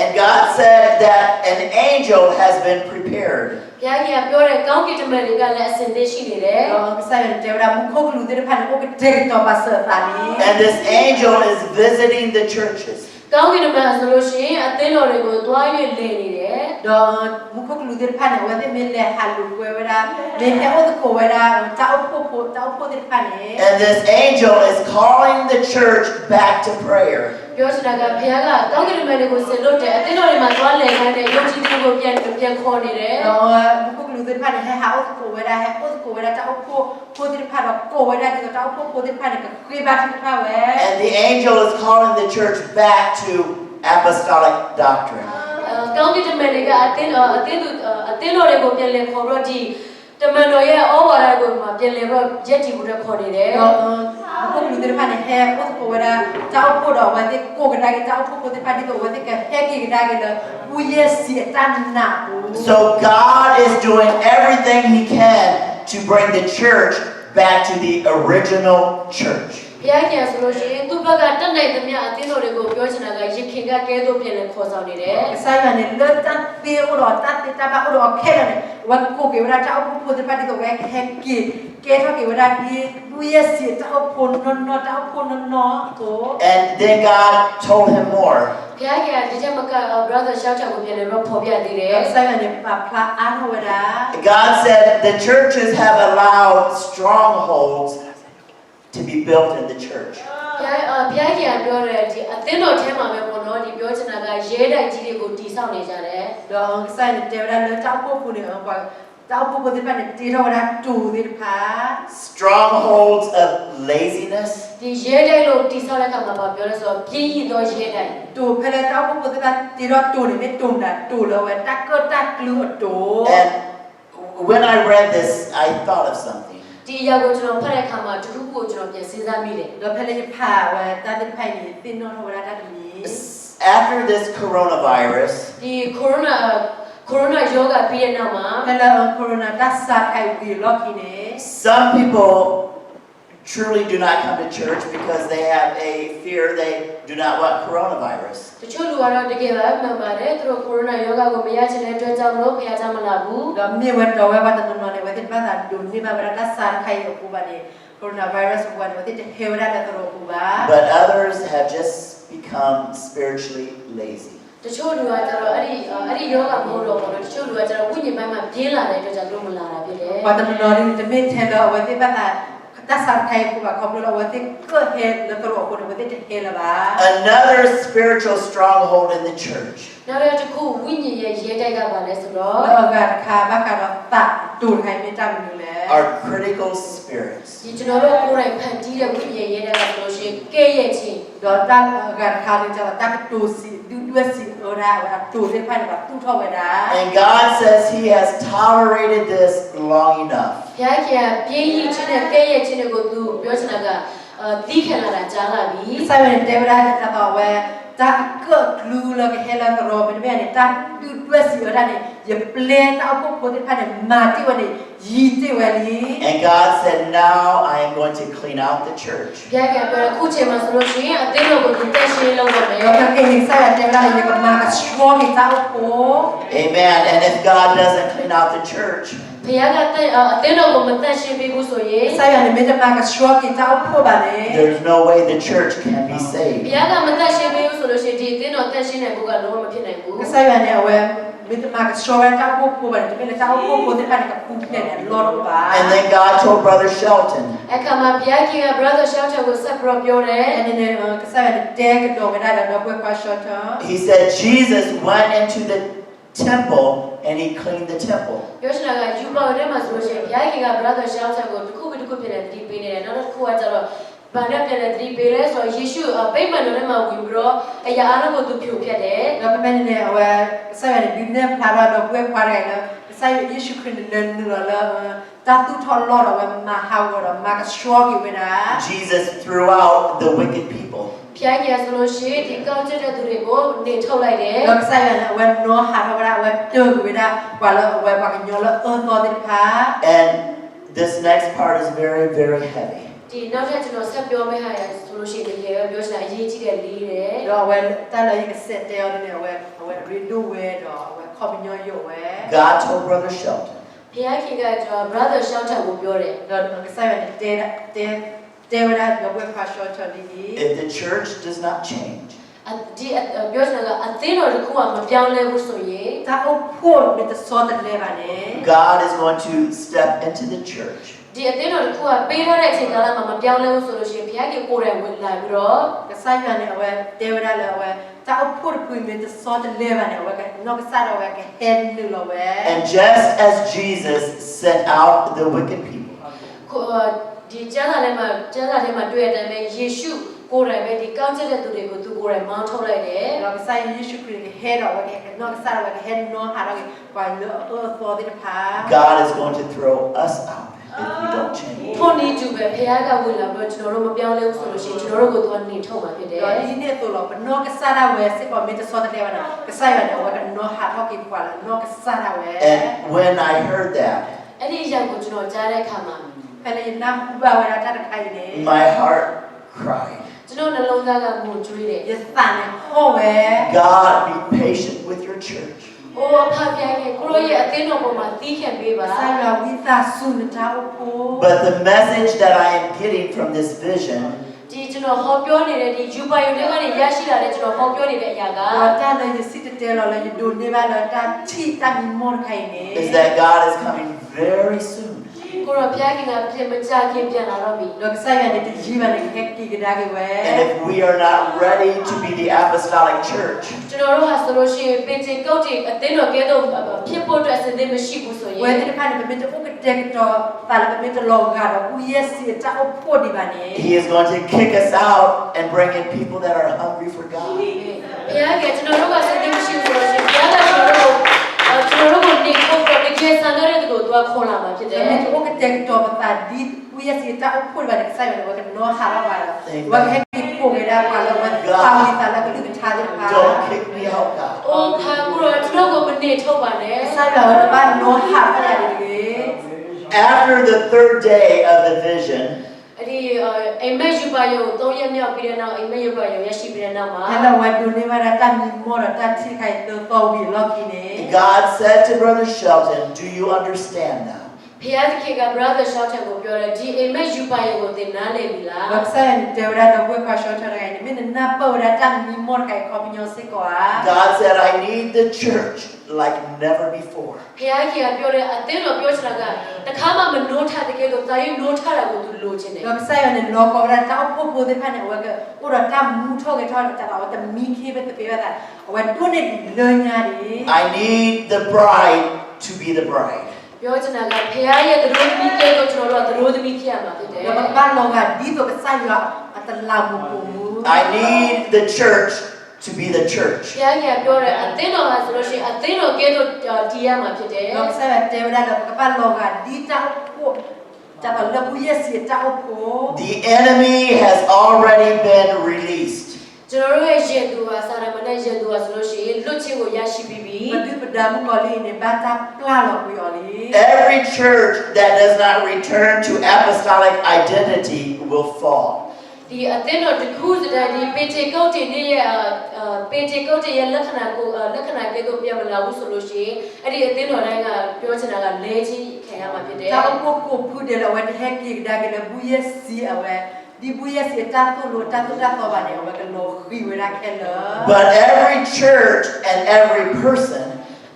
And God said that an angel has been prepared. ဘုရားကြီးကပြောတယ်ကောင်းကင်တမန်တွေကလည်းအစဉ်သင့်ရှိနေတယ် တော့ဆိုင်တဲ့တေဝဒါမခုတ်လူတဲ့ဖာကိုကတေတော့ပါစတာနီ And this angel is visiting the churches. ကောင်းကင်တမန်ဆိုလို့ရှိရင်အသင်းတော်တွေကိုသွား၍လည်နေတယ် တော့မခုတ်လူတဲ့ဖာနဲ့ဝဲတဲ့မင်းလေဟာလူကွဲဝဲတာလေဟဲအိုဒကိုဝဲတာတောက်ဖို့တဲ့ဖာနဲ့ And this angel is calling the church back to prayer. ပြောချင်တာကဘုရားကကောင်းကင်တမန်တွေကိုဆင်လွတ်တယ်အသင်းတော်တွေမှာသွားလည်ခိုင်းတယ်ယုံကြည်သူကိုပြန်ခေါ်နေတယ် တော့မခုတ်လူတဲ့ဖာနဲ့ဟဲဟာအိုဒကိုဝဲတာဟဲအိုဒကိုဝဲတာတောက်ဖို့တဲ့ဖာတော့ကိုဝဲတာဒီတောက်ဖို့တဲ့ဖာနဲ့ခွေးပါတဲ့ဖာဝဲ And the angel is calling the church back to apostolic doctrine. ကောင်းကင်တမန်တွေကအသင်းတော်တွေကိုပြန်လည်ခေါ်ပြီးတော့ဒီတမန်တော်ရဲ့ဩဝါဒကိုမှပြန်လည်ပြီးရက်တည်ဖို့ခေါ်နေတယ် တော့ဘုရားလူတွေဖာနေဟဲအိုဒကိုဝဲတာတောက်ဖို့တော့ဝဲတဲ့ကိုကဒါကတောက်ဖို့တဲ့ဖာဒီတော့ဝဲတဲ့ကဟဲကီကဒါကလည်းဘူးရဲ့စီတန်နာဘူး So God is doing everything he can to bring the church back to the original church. ဘုရားကျန်ဆိုလို့ရှိရင်သူ့ဘက်ကတက်နိုင်သမျှအသင်းတော်တွေကိုပြောချင်တာကယခင်ကကဲသို့ပြန်လည်ခေါ်ဆောင်နေတယ် sai là nên lơ tắt tiêu rồi tắt thì ta bảo rồi khe làวันกูเกี่ยวกับเจ้าผู้พูดไปที่ตัวแกแค่กี่แกเท่าเกี่ยวกับที่ดูเยสิเจ้าพูนนเจ้าพูนนตัว And then God told him more. ဘုရားကျန်ဒီချက်မက brother shelter ကိုပြန်လည်ပြီးဖော်ပြသေးတယ် sai là nên bà pha ăn hồi đó God said the churches have allowed strongholds to be built in the church. ဘုရားကျန်ပြောတယ်ဒီအသင်းတော်ထဲမှာပဲပေါ့နော်ဒီပြောချင်တာကရဲတိုက်ကြီးတွေကိုတည်ဆောက်နေကြတယ် rồi sai là đều là lơ จ้าผู้พูดเนี่ยว่าเจ้าผู้พูดไปเนี่ยที่เราได้ดูดิพา Strongholds of laziness, ဒီရဲတိုက်လို့တည်ဆောက်တဲ့အခါမှာပြောလဲဆိုတော့ပြင်းရည်သောရဲတိုက် ดูเพลเจ้าผู้พูดไปที่เราดูเนี่ยไม่ดูนะดูแล้วว่าตักก็ตักลือดู and when I read this, I thought of something. ဒီအရာကိုကျွန်တော်ဖတ်တဲ့အခါမှာတူတူကိုကျွန်တော်ပြန်စဉ်းစားမိတယ် เราเพลจะพาว่าตาเป็นไผ่นี่ตินนอนหัวได้ตรงนี้ After this coronavirus, ဒီကိုရိုနာယောဂပြီးတဲ့နောက်မှာ เพลโควิดดัสซาไอวีล็อกนี่ some people truly do not come to church because they have a fear they do not want coronavirus. တချို့လူကတော့တကယ်ပဲမှန်ပါတယ်သူတို့ကိုရိုနာယောဂကိုမရချင်တဲ့အတွက်ကြောင့်မလို့ဖျားကြမလာဘူး เรามีวันเราว่าตอนนอนในวันที่บ้านดูนี่มาเวลาดัสซาไอกูบานี่โควิดไวรัสวันที่จะเฮวได้แล้วตัวกูบา But others have just become spiritually lazy. တချို့လူကကျတော့အဲ့ဒီယောဂမဟုတ်တော့ဘူးတချို့လူကကျတော့ဝိညာဉ်ပိုင်းမှာပြင်းလာတဲ့အတွက်ကြောင့်သူတို့မလာတာဖြစ်တယ် วันตอนนอนนี่จะไม่เทเลวันที่บ้านดัสซาไอกูบาเขาเราวันที่ก็เฮแล้วตัวกูวันที่จะเฮละบา Another spiritual stronghold in the church နောက်တစ်ခုဝိညာဉ်ရဲ့ရဲတိုက်ကပါလဲဆိုတော့ แล้วก็คาบ้าการตัดดูดให้ไม่จำอยู่แล้ว are critical spirits. ဒီကျွန်တော်တို့ကိုယ်တိုင်ဖန်တီးတဲ့ဝိညာဉ်ရဲတိုက်ကဆိုလို့ရှိရင်ကဲ့ရဲ့ခြင်း เดี๋ยวตั้งการคาเลยจะตั้งดูสิดูด้วยสิเราว่าดูได้ภายในแบบตู้ท่อไว้ได้ And God says he has tolerated this long enough. ဘုရားခင်ပြင်းရည်ခြင်းနဲ့ကဲ့ရဲ့ခြင်းတွေကိုသူပြောချင်တာကတီးခံလာတာကြားလာပြီ ใส่ไว้ในเทวดาจะต่อไว้จะเกิดลูแล้วก็เฮลันโรเป็นแบบนี้จะดูด้วยสิเราได้เนี่ยอย่าเปลี่ยนเอาพวกคนที่ภายในมาที่วันนี้ ยีเตวลี And God said, now I am going to clean out the church. ဘုရားကပြောခုချိန်မှာဆိုလို့ရှိရင်အသင်းတော်ကိုတက်ရှင်းလုပ်ရမယ် เราเองใส่เตวลาอยู่กับมากับสวกิตาโอ Amen. And if God doesn't clean out the church, ဘုရားကအသင်းတော်ကိုမတက်ရှင်းပေးဘူးဆိုရင် ใส่เนี่ยไม่จะมากับสวกิตาโอบาเนี่ย there's no way the church can be ဘု saved. ရားကမတက်ရှင်းပေးဘူးဆိုလို့ရှိရင်ဒီအသင်းတော်တက်ရှင်းနိုင်ဖို့ကလုံးဝမဖြစ်နိုင်ဘူး ใส่เนี่ยเว้ยไม่จะมากับสวกิตาโอบาเนี่ยจะเป็นตาโอที่ผ่านกับผู้เนี่ยรอดบา And then God told Brother Shelton, အခါမှာဘုရားကြီးက brother shelter ကိုဆက်ပြီးပြောတယ် อันนี้เนี่ยก็ใส่เนี่ยเด็กโดไม่ได้แล้วเราเพื่อความชอบ he said Jesus went into the temple and he cleaned the temple. ပြောချင်တာကယူပါတဲ့မှာဆိုလို့ရှိရင်ဘုရားကြီးက brother shelter ကိုတစ်ခုပြီးတစ်ခုဖြစ်နေတတိပေးနေတယ်နောက်တစ်ခုကကျတော့ဘာနဲ့ပြန်တဲ့တတိပေးလဲဆိုတော့ယေရှုဗိမာန်တော်ထဲမှာဝင်ပြီးတော့အရာအလုံးကိုသူဖြိုဖျက်တယ် เราไม่เนี่ยเว้ยใส่เนี่ยบินเนี่ยพาเราเพื่อความอะไรแล้วใส่เยซูคริสต์เดินแล้วตาตุทอลอดเอามาหาวเรามากับสวกิเวนะ Jesus threw out the wicked people. ဖျားကြီးဆိုလို့ရှိရင်ဒီကောင်းကျတဲ့သူတွေကိုနေထုတ်လိုက်တယ် เราใส่เนี่ยเว้ยโนหาเราเว้ยเจอเวนะว่าเราเว้ยว่ากันยอแล้วตัวเด็ดพา And this next part is very, very heavy. ဒီနောက်ထပ်ကျွန်တော်ဆက်ပြောမယ့်ဟာရဆိုလို့ရှိရင်ဒီပြောချင်တာအရေးကြီးတဲ့လေးတယ် เราเว้ยแต่เรายังเสร็จเดียวเนี่ยเว้ยรีดูเว้ยดอกเว้ยขอบยออยู่เว้ย God told Brother Shelton, ဖျားကြီးကကျွန်တော် brother shelter ကိုပြောတယ် เราใส่เนี่ยเตเวนะเราเว้ยพาชอชอดี if the church does not change, ဒီပြောချင်တာကအသင်းတော်တစ်ခုကမပြောင်းလဲဘူးဆိုရင် ถ้าเอาพูดมันจะซอแต่เลบาเนี่ย God is going to step into the church ဒီအသင်းတော်တစ်ခုကပေးထားတဲ့အချိန်ကာလမှာမပြောင်းလဲဘူးဆိုလို့ရှိရင်ဘုရားကြီးကိုယ်တိုင်ဝင်လာပြီးတော့ ก็ใส่เนี่ยเว้ยเตเวนะเลยเว้ยถ้าเอาพูดคุยมันจะซอแต่เลบาเนี่ยเว้ยนอกจากเราเว้ยก็เห็นนึงเราเว้ย and just as Jesus sent out the wicked people, ဒီကျမ်းစာထဲမှာတွေ့တဲ့အတိုင်းပဲယေရှုကိုယ်တိုင်ပဲဒီကောင်းချစ်တဲ့သူတွေကိုသူကိုယ်တိုင်မောင်းထုတ်လိုက်တယ် เราใส่เยซูคริสต์เห็นเราเว้ยนอกจากเราเว้ยเห็นโนหาเรากว่าตัวเด็ดพา God is going to throw us out if we don't change. ထို့နည်းတူပဲဘုရားကဝင်လာပြီးတော့ကျွန်တော်တို့မပြောင်းလဲဘူးဆိုလို့ရှိရင်ကျွန်တော်တို့ကိုသူကနေထုတ်မှာဖြစ်တယ် เราที่เนี่ยตัวเราเป็นนอกจากเราเว้ยสิกว่ามันจะซอแต่เลบาเนี่ยก็ใส่เนี่ยเว้ยโนหาเท่ากี่กว่าละนอกจากเราเว้ย And when I heard that, အဲ့ဒီအရာကိုကျွန်တော်ကြားတဲ့အခါမှာ ภายในน้ำอุบาเวลาท่านใครเนี่ย my heart cried. ကျွန်တော်နှလုံးသားကငိုကြွေးတယ် ยสานเนี่ยโอ้เว้ย God, be patient with your church. အိုးအဖဖျားကြီးကိုရောရဲ့အသင်းတော်ပေါ်မှာသီးခံပေးပါ ใส่เราวิตาสุนทาโอโค But the message that I am getting from this vision ဒီကျွန်တော်ဟောပြောနေတဲ့ဒီယူပါယုန်တွေကနေရရှိလာတဲ့ကျွန်တော်ဟောပြောနေတဲ့အရာက เราท่านเลยสิทธิ์เตเราเลยดูนี่ว่าเราท่านที่ท่านมีมรใครเนี่ย is that God is coming very soon. ကိုရောဖျားကြီးကပြင်မကြခင်ပြန်လာတော့ပြီ เราใส่เนี่ยที่จีวันเนี่ยแฮกที่กระดาษเว้ย And if we are not ready to be the apostolic church, ကျွန်တော်တို့ဟာဆိုလို့ရှိရင်ပင်ချင်ကုတ်တီအသင်းတော်ကဲတော့ဖြစ်ဖို့အတွက်အစဉ်သင့်မရှိဘူးဆိုရင် เว้ยที่ผ่านมาเป็นจะอุกเด็กต่อแต่ละเป็นจะลองกันเราอุยเสียจะเอาพูดดีบ้านี่ He is going to kick us out and bring in people that are hungry for God. ဘုရားကကျွန်တော်တို့ကအစဉ်သင့်မရှိဘူးဆိုလို့ရှိရင်ဘုရားကကျွန်တော်တို့ကိုနေဖို့တကယ်ဆန္ဒတဲ့ကိုသူကခေါ်လာမှာဖြစ်တယ် เป็นจะอุกเด็กต่อภาษาดีอุยเสียจะเอาพูดบ้านี่ใส่เนี่ยว่ากันโน้หาเราว่าว่าแฮกที่พูดไม่ได้ว่าเราว่าฟังที่แต่ละก็คือชาติพา Don't kick me out, God. အိုးခါကိုရောကျွန်တော်ကိုမနေထုတ်ပါနဲ့ ใส่เราบ้านโน้หาอะไรดี After the third day of the vision, အဲ့ဒီအိမ်မက်ယူပါယုံ3ရက်မြောက်ပြီးတဲ့နောက်အိမ်မက်ယူပါယုံရရှိပြီးတဲ့နောက်မှာ ถ้าเราว่าดูนี่ว่าท่านมีมรท่านที่ใครตัววีล็อกนี่ God said to Brother Shelton, do you understand now? ဘုရားသခင်က brother shelter ကိုပြောတယ်ဒီအိမ်မက်ယူပါယုံကိုသင်နားလည်ပြီလား วักษณะเดี๋ยวเราต้องไปขอชดเชยนี่ไม่นั่นนับเปิดแล้วท่านมีมรใครขอพิญญาสิกว่า God said, I need the church like never before. ဘုရားခင်ကပြောတယ်အသင်းတော်ပြောချင်တာကတခါမှမနိုးထတဲ့ကဲလို့တာရင်နိုးထတာကိုသူလိုချင်တယ် วักษณะเนี่ยโลกเราจะเอาพวกผู้ที่ผ่านเนี่ยว่าก็อุรท่านมูทอกไอ้ทอดจะเอาแต่มีขี้เป็นตัวเป็นอะไรวันตัวเนี่ยเลยงานดี I need the bride to be the bride. ပြောချင်တာကဘုရားရဲ့သတို့သမီးကဲလို့ကျွန်တော်တို့ကသတို့သမီးဖြစ်ရမှာဖြစ်တယ် แล้วบ้านเราอ่ะดีตัวก็ใส่เราอัตลามุกุมู I need the church to be the church. ဘုရားခင်ကပြောတယ်အသင်းတော်ဟာဆိုလို့ရှိရင်အသင်းတော်ကဲလို့တည်ရမှာဖြစ်တယ် วักษณะเดี๋ยวเราก็บ้านเราอ่ะดีจะเอาพวกจะเอาเรื่องผู้เยี่ยเสียจะเอาพวก The enemy has already been released. ကျွန်တော်တို့ရဲ့ရင်သူဟာစာရမနဲ့ရင်သူဟာဆိုလို့ရှိရင်လွတ်ချင်းကိုရရှိပြီးပြီ มันดื้อมัน damu kali ini bata plalo kuyoli. Every church that does not return to apostolic identity will fall. ဒီအသင်းတော်တစ်ခုစတဲ့ဒီပေတေကုတ်တင်ရဲ့ပေတေကုတ်တင်ရဲ့လက္ခဏာကိုလက္ခဏာကဲ့သို့ပြမလာဘူးဆိုလို့ရှိရင်အဲ့ဒီအသင်းတော်တိုင်းကပြောချင်တာကလဲချင်းခံရမှာဖြစ်တယ် Tahu pokok pude la wadi heki dagi la buye si awe di buye si tatu lo tatu bane awe kalau khiwe ra kelo. But every church and every person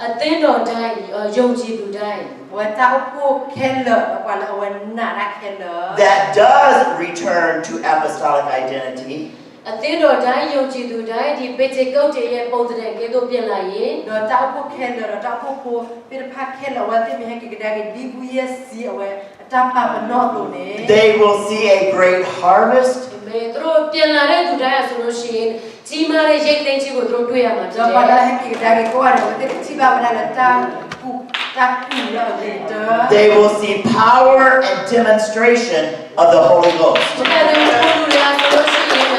အသင်းတော်တိုင်းယုံကြည်သူတိုင်း Wa tahu pok kelo apa la awe na ra kelo. that does return to apostolic identity အသင်းတော်တိုင်းယုံကြည်သူတိုင်းဒီပေတေကုတ်တင်ရဲ့ပုံစံကဲ့သို့ပြင်လာရင် Do tahu pok kelo do tahu pok pir pa kelo wa ti me heki dagi di buye si awe tapa bano to ne. they will see a great harvest မေသူတို့ပြင်လာတဲ့သူတိုင်းဆိုလို့ရှိရင်ကြီးမားတဲ့ရိတ်သိမ်းခြင်းကိုသူတို့တွေ့ရမှာဖြစ် Do တယ် pada heki dagi ko ada wa ti chiba pada la ta ku la leader. they will see power and demonstration of the Holy Ghost ဒီကနေ့တို့လူများဆိုလို့ရှိရင်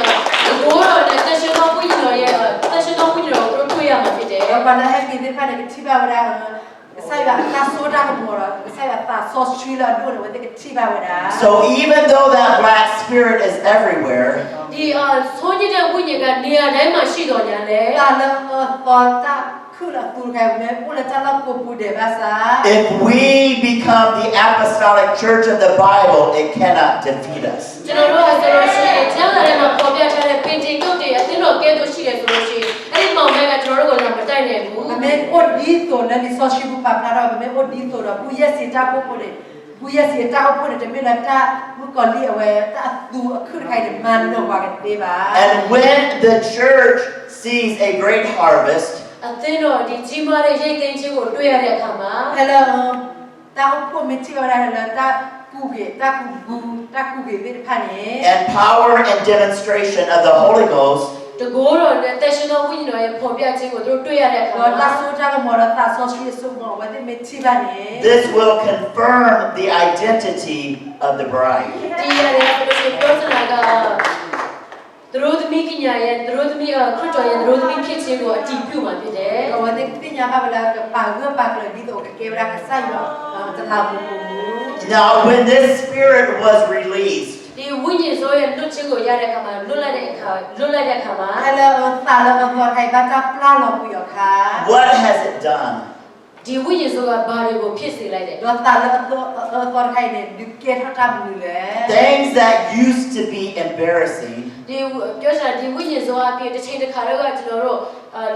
ဒီဘောတော်နဲ့တရှိတော်ဘုရားတော်ရဲ့တရှိတော်ဘုရားတော်ကိုတွေ့ရမှာဖြစ်တယ် Do pada heki di pada chiba pada sai ba ta soda ko mora sai ba ta sauce chila do ne wa ti chiba pada. so even though that black spirit is everywhere ဒီဆိုးညစ်တဲ့ဝိညာဉ်ကနေရာတိုင်းမှာရှိတော်ညာလေ Ta la ta ta khula tu kai me ula ta la ko pu de ba sa. if we become the apostolic church of the Bible it cannot defeat us ကျွန်တော်တို့ဆိုလို့ရှိရင်ကျမ်းစာထဲမှာပေါ်ပြထားတဲ့ပင်တင်ကုတ်တွေအသင်းတော်ကဲ့သို့ရှိတယ်ဆိုလို့ရှိရင်အဲ့ဒီမောင်မဲကကျွန်တော်တို့ကိုလည်းမတိုက်နိုင်ဘူး Me o di to na ni sauce chi bu pa na ra me o di to ra bu yes ta ko ko de. Bu yes ta ko de me la ta bu ko li awe ta tu khur kai de man no wa ke de ba. and when the church sees a great harvest အသင်းတော်ဒီကြီးမားတဲ့ရိတ်သိမ်းခြင်းကိုတွေ့ရတဲ့အခါမှာ Hello ta ko me chi wa ra la ta ku ge ta ku ge de pa ne. and power and demonstration of the Holy Ghost တကိုးတော်နဲ့တက်ရှင်တော်ဝိညာဉ်တော်ရဲ့ပေါ်ပြခြင်းကိုတို့တွေ့ရတဲ့အခါ Do မှာ ta so ta ko mora ta sauce chi so mo wa de me chi ba ne. this will confirm the identity of the bride ဒီရတယ်ဆိုလို့ရှိရင်ပြောချင်တာကသူတို့သမီးကညာရဲ့သူတို့သမီးခရစ်တော်ရဲ့သူတို့သမီးဖြစ်ခြင်းကိုအတည်ပြုမှာဖြစ်တယ် Wa de ti nya ba la ka pa gue pa ko di to ke bra ka sai lo ta la bu bu. now when this spirit was released ဒီဝိညာဉ်ဆိုရဲ့လွတ်ခြင်းကိုရတဲ့အခါမှာလွတ်လိုက်တဲ့အခါမှာ Hello ta la ko kai ba ta pla lo ku yo ka. what has it done ဒီဝိညာဉ်ဆိုကဘာတွေကိုဖြစ်စေလိုက်တယ် Do ta la to kai ne du ke ta ta bu le. things that used to be embarrassing ဒီပြောချင်တာဒီဝိညာဉ်ဆိုအပြင်တစ်ချိန်တစ်ခါတော့ကျွန်တော်တို့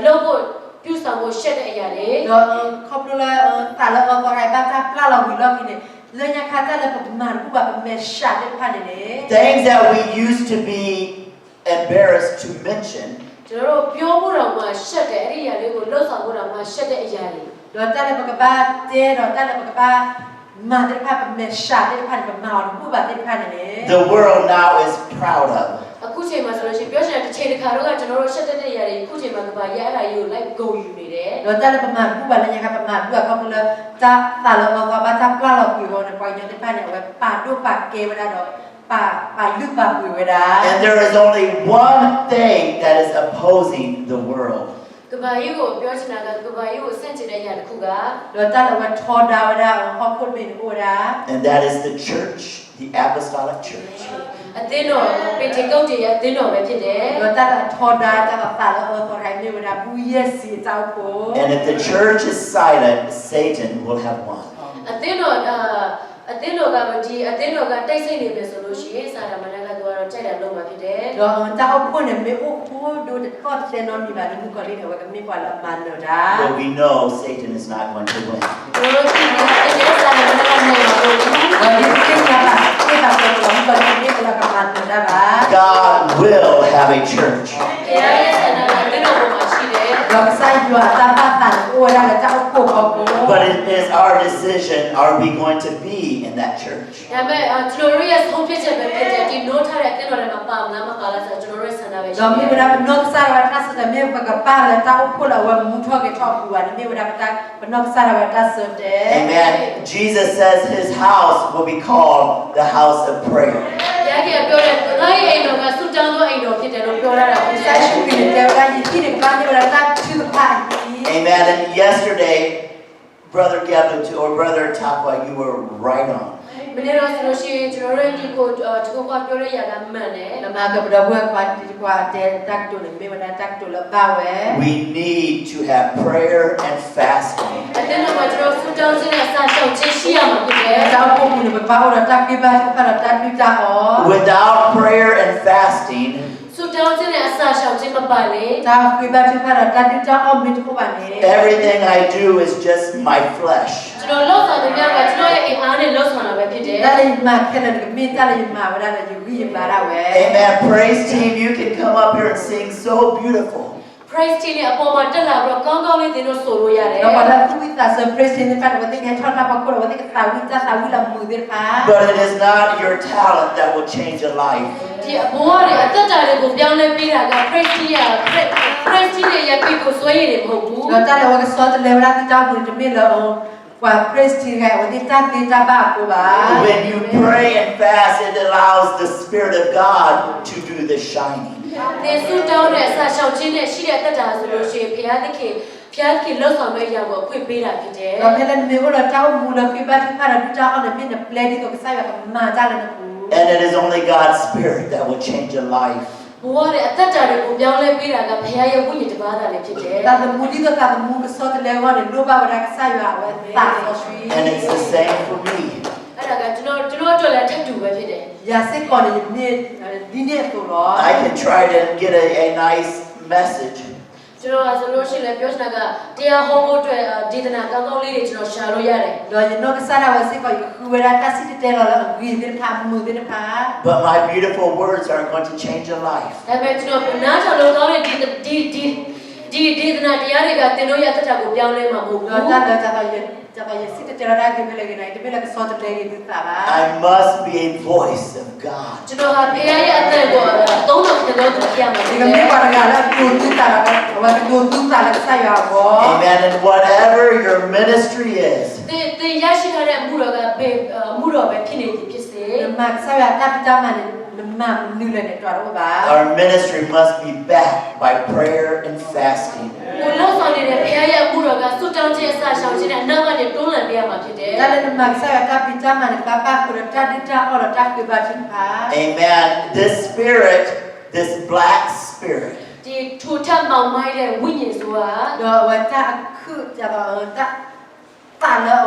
လုပ်ဖို့ပြုဆောင်ဖို့ရှက်တဲ့အရာတွေ Do khop lo la ta la ko kai ba ta pla lo bu lo ki ne. Le nya ka ta la pa ma ku ba me sha de pa ne ne. things that we used to be embarrassed to mention ကျွန်တော်တို့ပြောဖို့တော့မှရှက်တယ်အဲ့ဒီအရာလေးကိုလုပ်ဆောင်ဖို့တော့မှရှက်တဲ့အရာတွေ Do ta la pa ka ba te do ta la pa ka ba ma de pa me sha de pa ne ma ku ba de pa ne ne. the world now is proud of အခုချိန်မှာဆိုလို့ရှိရင်ပြောချင်တဲ့တစ်ချိန်တစ်ခါတော့ကျွန်တော်တို့ရှက်တဲ့အရာတွေအခုချိန်မှာကဘာရအဲ့ဒါကြီးကိုလိုက်ဂုံယူနေတယ် Do ta la pa ma ku ba le nya ka pa ma ku ka ko la ta la ko ba ta pla lo ku yo ne pa yo de pa ne wa pa do pa ke wa da do pa lu pa ku wa da. and there is only one thing that is opposing the world ကဘာကြီးကိုပြောချင်တာကကဘာကြီးကိုဆန့်ကျင်တဲ့အရာတစ်ခုက Do ta la wa tho da wa da ho ko me ni wa da. and that is the church the apostolic church အသင်းတော်ပင်တေကုတ်တွေရဲ့အသင်းတော်ပဲဖြစ်တယ် Do ta la tho da ta la ta la ko kai me wa da bu yes si ta ko. and if the church is silent Satan will have won အသင်းတော်ကဒီအသင်းတော်ကတိုက်ဆိတ်နေမယ်ဆိုလို့ရှိရင်စာရမဏေကသူကတော့ကြိုက်တာလုပ်မှာဖြစ်တယ် Do ta ho ko ne me o ko do de ko se no ni ba ni ko le ne wa ka me kwa la man no da. but we know Satan is not going to win ကျွန်တော်တို့ဒီစာရမဏေကနေမှာလို့ Wa ni ke ka ba ke ta ko lo ko ni ko la ka man no da ba. God will have a church ဘုရားရဲ့ဆန္ဒကအသင်းတော်ပေါ်မှာရှိတယ် Do sai ju ta pa ta ko da ta ko ko ko. but it is our decision are we going to be in that church ဒါပေမဲ့ကျွန်တော်တို့ရဲ့ဆုံးဖြတ်ချက်ပဲဖြစ်တယ်ဒီ note ထားတဲ့အသင်းတော်ထဲမှာပါမလားမပါလားဆိုတော့ကျွန်တော်တို့ရဲ့ဆန္ဒပဲရှိ Do mi တယ် wa no sa wa ta sa me ba ka pa la ta ko la wa mu tho ke tho ku wa ni me wa ta no sa wa ta so de. amen Jesus says his house will be called the house of prayer ဘုရားကပြောတယ်ငါရဲ့အိမ်တော်ကဆုတောင်းသောအိမ်တော်ဖြစ်တယ်လို့ပြောရတာကို Sai shu ki de wa ni ki de ba ni wa ta chu the pa. Amen. And yesterday, Brother Gebet or Brother Takwa, you were right on. မနေ့တော့ဆိုလို့ရှိရင်ကျွန်တော်တို့ဒီကိုဒီကိုကပြောရရတာမှန်တယ် နမကဘဒဘွားကွာဒီကွာတဲ့တက်တူနေမေဝဒတက်တူလပါဝဲ We need to have prayer and fasting. အဲ့ဒါတော့ကျွန်တော်ဖူတောင်းခြင်းနဲ့စာရှောက်ခြင်းရှိရမှာဖြစ်တယ် တောင်းဖို့မှုနေပါတော့တက်ပြပါဖရတက်ပြတာဩ Without prayer and fasting, ဖူတောင်းခြင်းနဲ့စာရှောက်ခြင်းမပါလေ တောင်းပြပါဖရတက်ပြတာဩမင်းတို့ပါနေ everything I do is just my flesh. ကျွန်တော်လောက်ဆောင်တဲ့များကကျွန်တော်ရဲ့အင်အားနဲ့လောက်ဆောင်တာပဲဖြစ်တယ် ဒါလည်းမခက်တယ်မင်းတက်လည်းမှာဝရလည်းယူပြီးပါရဝဲ Amen. Praise team, you can come up here and sing so beautiful. praise team နဲ့အပေါ်မှာတက်လာပြီးတော့ကောင်းကောင်းလေးသင်တို့ဆိုလို့ရတယ် တော့ဘာလို့သူဝိတာဆပရက်စင်းဖတ်ဝတ်တဲ့ချောတာပကောဝတ်တဲ့သာဝိတာသာဝိလာမှုတဲ့ပါ But it is not your talent that will change a life. ဒီအဘောတွေအသက်တာတွေကိုပြောင်းလဲပေးတာက praise team ရဲ့ praise team ရဲ့ပိတ်ကိုဆွဲရည်မဟုတ်ဘူး တော့တက်လည်းဝကစောတလည်းဝရတိတောင်းမှုတမီလောကွာ praise team ကဝတ်တဲ့တာပါကိုပါ When you pray and fast, it allows the Spirit of God to do the shining. သင်ဆုတောင်းတဲ့အစာရှောက်ခြင်းနဲ့ရှိတဲ့အသက်တာဆိုလို့ရှိရင်ဘုရားသခင်လောက်ဆောင်မဲ့အရာကိုအခွင့်ပေးတာဖြစ်တယ် တော့လည်းမေဝရတောင်းမှုလည်းပြပါတိဖာရတူတောင်းအောင်ပြနေပလက်ဒီတော့ဆိုင်ရကမာကြလည်းကူ And it is only God's Spirit that will change a life. ဘဝရဲ့အသက်တာတွေကိုပြောင်းလဲပေးတာကဘုရားရဲ့ဝိညာဉ်တစ်ပါးသာလည်းဖြစ်တယ် ဒါသမူဒီကကသမူကစောတလည်းဝါနေလောဘဝရကဆိုင်ရဝဲသာဆိုရှိ And it's the same for me. အဲ့ဒါကကျွန်တော်အတွက်လည်းထပ်တူပဲဖြစ်တယ် ရစိတ်ကောနေနေဒီနေ့ဆိုတော့ I can try to get a nice message. ကျွန်တော်ဆိုလို့ရှိရင်လည်းပြောချင်တာကတရားဟောဖို့အတွက်ဒေသနာကောင်းကောင်းလေးတွေကျွန်တော်ရှာလို့ရတယ် တော့ရနောကစားရဝစိတ်ကောခူဝရတစီတဲလောလဂီဒီဖာမှုဒီဖာ But my beautiful words are going to change a life. ဒါပေမဲ့ကျွန်တော်နားထောင်လို့ကောင်းတဲ့ဒီဒေသနာတရားတွေကသင်တို့ရဲ့အသက်တာကိုပြောင်းလဲမှာမဟုတ်ဘူး တော့တာရစိတ်တဲလာဒီဘလေကနေဒီဘလေကစောတတဲဒီသာပါ I must be a voice of God. ကျွန်တော်ဟာဘုရားရဲ့အသက်ကိုသုံးတော်ကျွန်တော်ပြရမှာ ဒီကနေ့ပါရကလည်းဒူတူတာကဝတ်ဒူတူတာလည်းဆိုင်ရဘော Amen. And whatever your ministry is, သင်ရရှိထားတဲ့မှုတော်ကမှုတော်ပဲဖြစ်နေသည်ဖြစ်စေ မတ်ဆိုင်ရတပ်တာမန်မနူလည်းတော့တော့ပါ our ministry must be backed by prayer and fasting. ကိုလောက်ဆောင်နေတဲ့ဘုရားရဲ့မှုတော်ကစွတ်တောင်းခြင်းအစာရှောင်ခြင်းနဲ့အနောက်ကနေတွန်းလှန်ပြရမှာဖြစ်တယ် ဒါလည်းမတ်ဆိုင်ရတပ်တာမန်ပပကိုတတ်တာအော်တပ်ပြပါချင်းပါ Amen. This spirit, this black spirit, ဒီထူထပ်မောင်မိုင်းတဲ့ဝိညာဉ်ဆိုတာ တော့ဝတ်တာခုကြတော့တာလော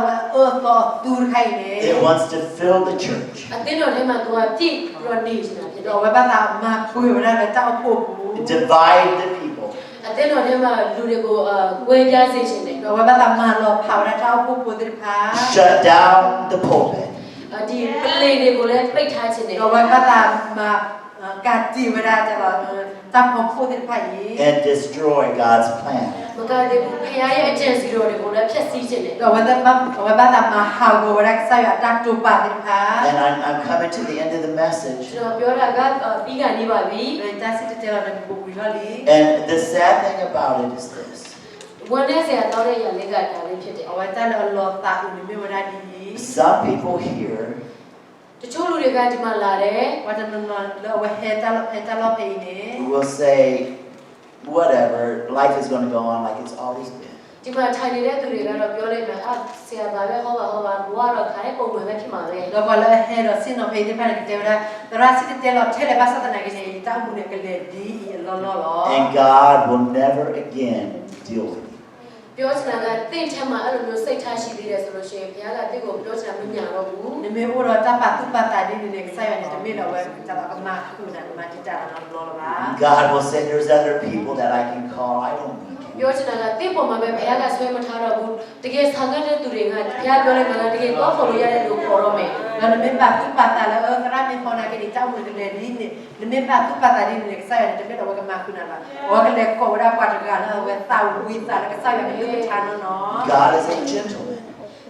တော့ဒူခိုင်နေ it wants to fill the church. အသင်းတော်ထဲမှာသူကပြည့်ပြီးတော့နေနေတာဖြစ်တယ် တော့ဝတ်တာမှာပွေရတဲ့တောက်ဖို့ဘူး Divide the people. အသင်းတော်ထဲမှာလူတွေကိုဝေပြားစေခြင်းနဲ့ တော့ဝတ်တာမှာတော့ဖာရတောက်ဖို့ပိုတဲ့ဖာ Shut down the pulpit. ဒီပလေတွေကိုလည်းပိတ်ထားခြင်းနဲ့ တော့ဝတ်တာမှာကာတီဝရကြတော့တတ်ဖို့ပိုတဲ့ဖာကြီး And destroy God's plan. မကတဲ့ဘုရားရဲ့အကျင့်စီတော်တွေကိုလည်းဖျက်ဆီးခြင်းနဲ့ တော့ဝတ်တာမှာဟာကိုဝရကဆိုင်ရတတ်တူပါတဲ့ဖာ And I'm coming to the end of the message. ကျွန်တော်ပြောတာကပြီးကနေပါပြီ ဒါစစ်တဲတော့ဘူဝီလာလီ And the sad thing about it is this. ဝန်ထဲဆရာတောင်းတဲ့ຢာလေးကဒါလေးဖြစ်တယ် အဝတ်တာလောတာဦးမြေဝရဒီ Some people here တချို့လူတွေကဒီမှာလာတယ် ဝတ်တာလောဝဟဲတာလောဖေးနေ will say, whatever, life is going to go on like it's always been. ဒီမှာထိုင်နေတဲ့သူတွေကတော့ပြောလိုက်မယ်ဆရာဘာပဲဟောပါဘွားတော့ခါတဲ့ပုံမှန်ပဲဖြစ်မှာပဲ တော့ဘာလဲဟဲတော့စင်တော့ဖေးတဲ့ဖာကတဲ့ဝရဒါစစ်တဲလောထဲလေပါစတဲ့နေကနေတောက်မှုနဲ့ကလေးဒီလော And God will never again deal with you. ပြောချင်တာကတင့်ထက်မှာအဲ့လိုမျိုးစိတ်ထားရှိသေးတယ်ဆိုလို့ရှိရင်ဘုရားကတင့်ကိုပြောချင်တာမညာတော့ဘူး နမေဘောတော့တပတ်သူပတ်တာဒီနေဆိုင်ရတယ်တမေတော့ဝဲတပတ်အမခုနကမတိတာတော့လောပါ God will say, there's other people that I can call. I don't need you. ပြောချင်တာကတင့်ပေါ်မှာပဲဘုရားကဆွဲမထားတော့ဘူးတကယ်ဆံကတဲ့သူတွေကဘုရားပြောလိုက်မှလည်းတကယ်တော့ခေါ်လို့ရတဲ့လူခေါ်တော့မယ် တော့နမေပတ်သူပတ်တာလည်းကရမေခေါနာကဒီတောက်မှုကလေးဒီနေနမေပတ်သူပတ်တာဒီနေဆိုင်ရတယ်တမေတော့ဝဲကမခုနကဝဲကလေးကိုရပတ်တကလည်းဝဲတောက်ဝီတာလည်းဆိုင်ရတယ်လူချာနော် God is a gentleman.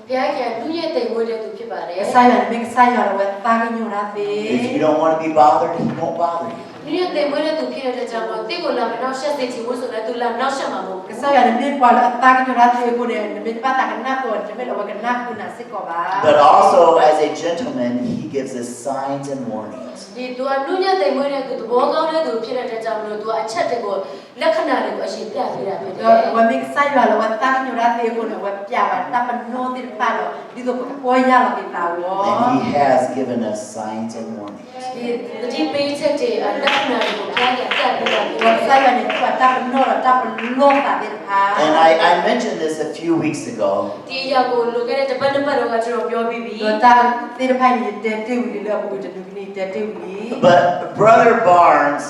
ဘုရားကလူရဲ့တိမ်မွေးတဲ့သူဖြစ်ပါတယ် ဆိုင်ရတယ်မင်းဆိုင်ရတော့ဝဲတာကညိုလာသေး If you don't want to be bothered, he won't bother you. 你要对为了图片的讲嘛，对过了，那下次请我说来，都来那什么么？ Saya ada ni kuala tak kita rasa aku ni, ni patah kena aku, cuma lawan kena aku nasi kau bah. But also, as a gentleman, he gives us signs and warnings. 你多女人对为了图包装的图片的讲嘛，多一切这个lakana的我是不要不要不 Kalau 要。 mix saya lawan tak kita rasa aku ni, lawan jawa, tak penuh di depan, di tu poya lagi tahu. And he has given us signs and warnings. 你被这这lakana的不要不要不 Kalau 要。 saya ni tak penuh, tak penuh tak di depan. And I mentioned this a few weeks ago. 第一个路给的这本本我就标比比。 Kalau tak di depan ni detik uli lah aku jadi ni detik uli. But Brother Barnes,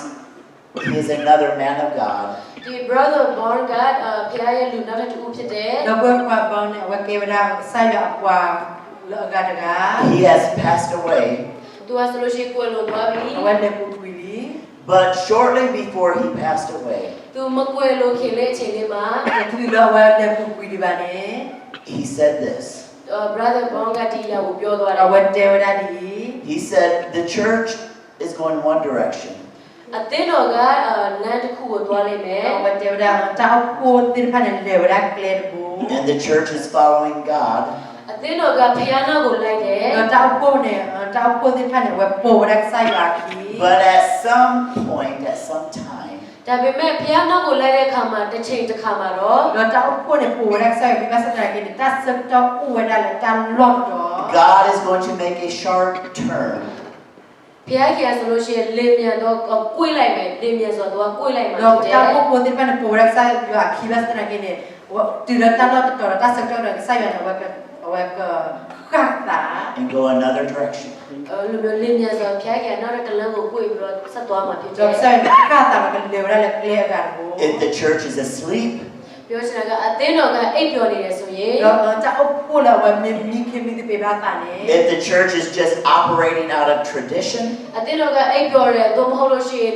he is another man of God. 第 brother born God ဖခင်ရဲ့လူနောက်တစ်ခုဖြစ်တယ် Kalau buat kuat bau ni, awak kira saya kuat lega-lega. He has passed away. သူကဆိုလို့ရှိရင်ကိုယ်လိုသွားပြီ Awak dah putui. But shortly before he passed away, သူမကွယ်လို့ခင်တဲ့အချိန်လေးမှာ Itu lah awak dah putui di mana. he said this. brother born God ဒီရောက်ကိုပြောသွားတယ် Awak dah tadi. He said, the church is going one direction. အသင်းတော်ကလမ်းတစ်ခုကိုသွားလိမ့်မယ် Awak dah tahu pun di depan ada dah clear bu. And the church is following God. အသင်းတော်ကဖခင်နောက်ကိုလိုက်တယ် Kalau tahu pun ni, tahu pun di depan awak pun dah saya lagi. But at some point, at some time, ဒါပေမဲ့ဖခင်နောက်ကိုလိုက်တဲ့အခါမှာတစ်ချိန်တစ်ခါမှာတော့ Kalau tahu pun ni pun dah saya di masa lagi ni tak setok awak dah tak lot dah. God is going to make a sharp turn. ဖခင်ကဆိုလို့ရှိရင်လင်းမြန်တော့ကိုယ်လိုက်မယ်လင်းမြန်ဆိုတော့ကိုယ်လိုက်မှာ Kalau ဖြစ်တယ် tahu pun di depan pun dah saya lagi masa lagi ni. Tidak tak lot dah tak setok dah saya awak kata. And go another direction. လူမျိုးလင်းမြန်ဆိုဖခင်ကနောက်တစ်လမ်းကိုကိုယ်ပြီးတော့ဆက်သွားမှာဖြစ်တယ် Jom saya kata makan dia dah clear kan bu. If the church is asleep, ပြောချင်တာကအသင်းတော်ကအိပ်ပျော်နေတယ်ဆိုရင် Kalau tahu pun lah awak ni kimi di pebatan ni. if the church is just operating out of tradition, အသင်းတော်ကအိပ်ပျော်တယ်သို့မဟုတ်လို့ရှိရင်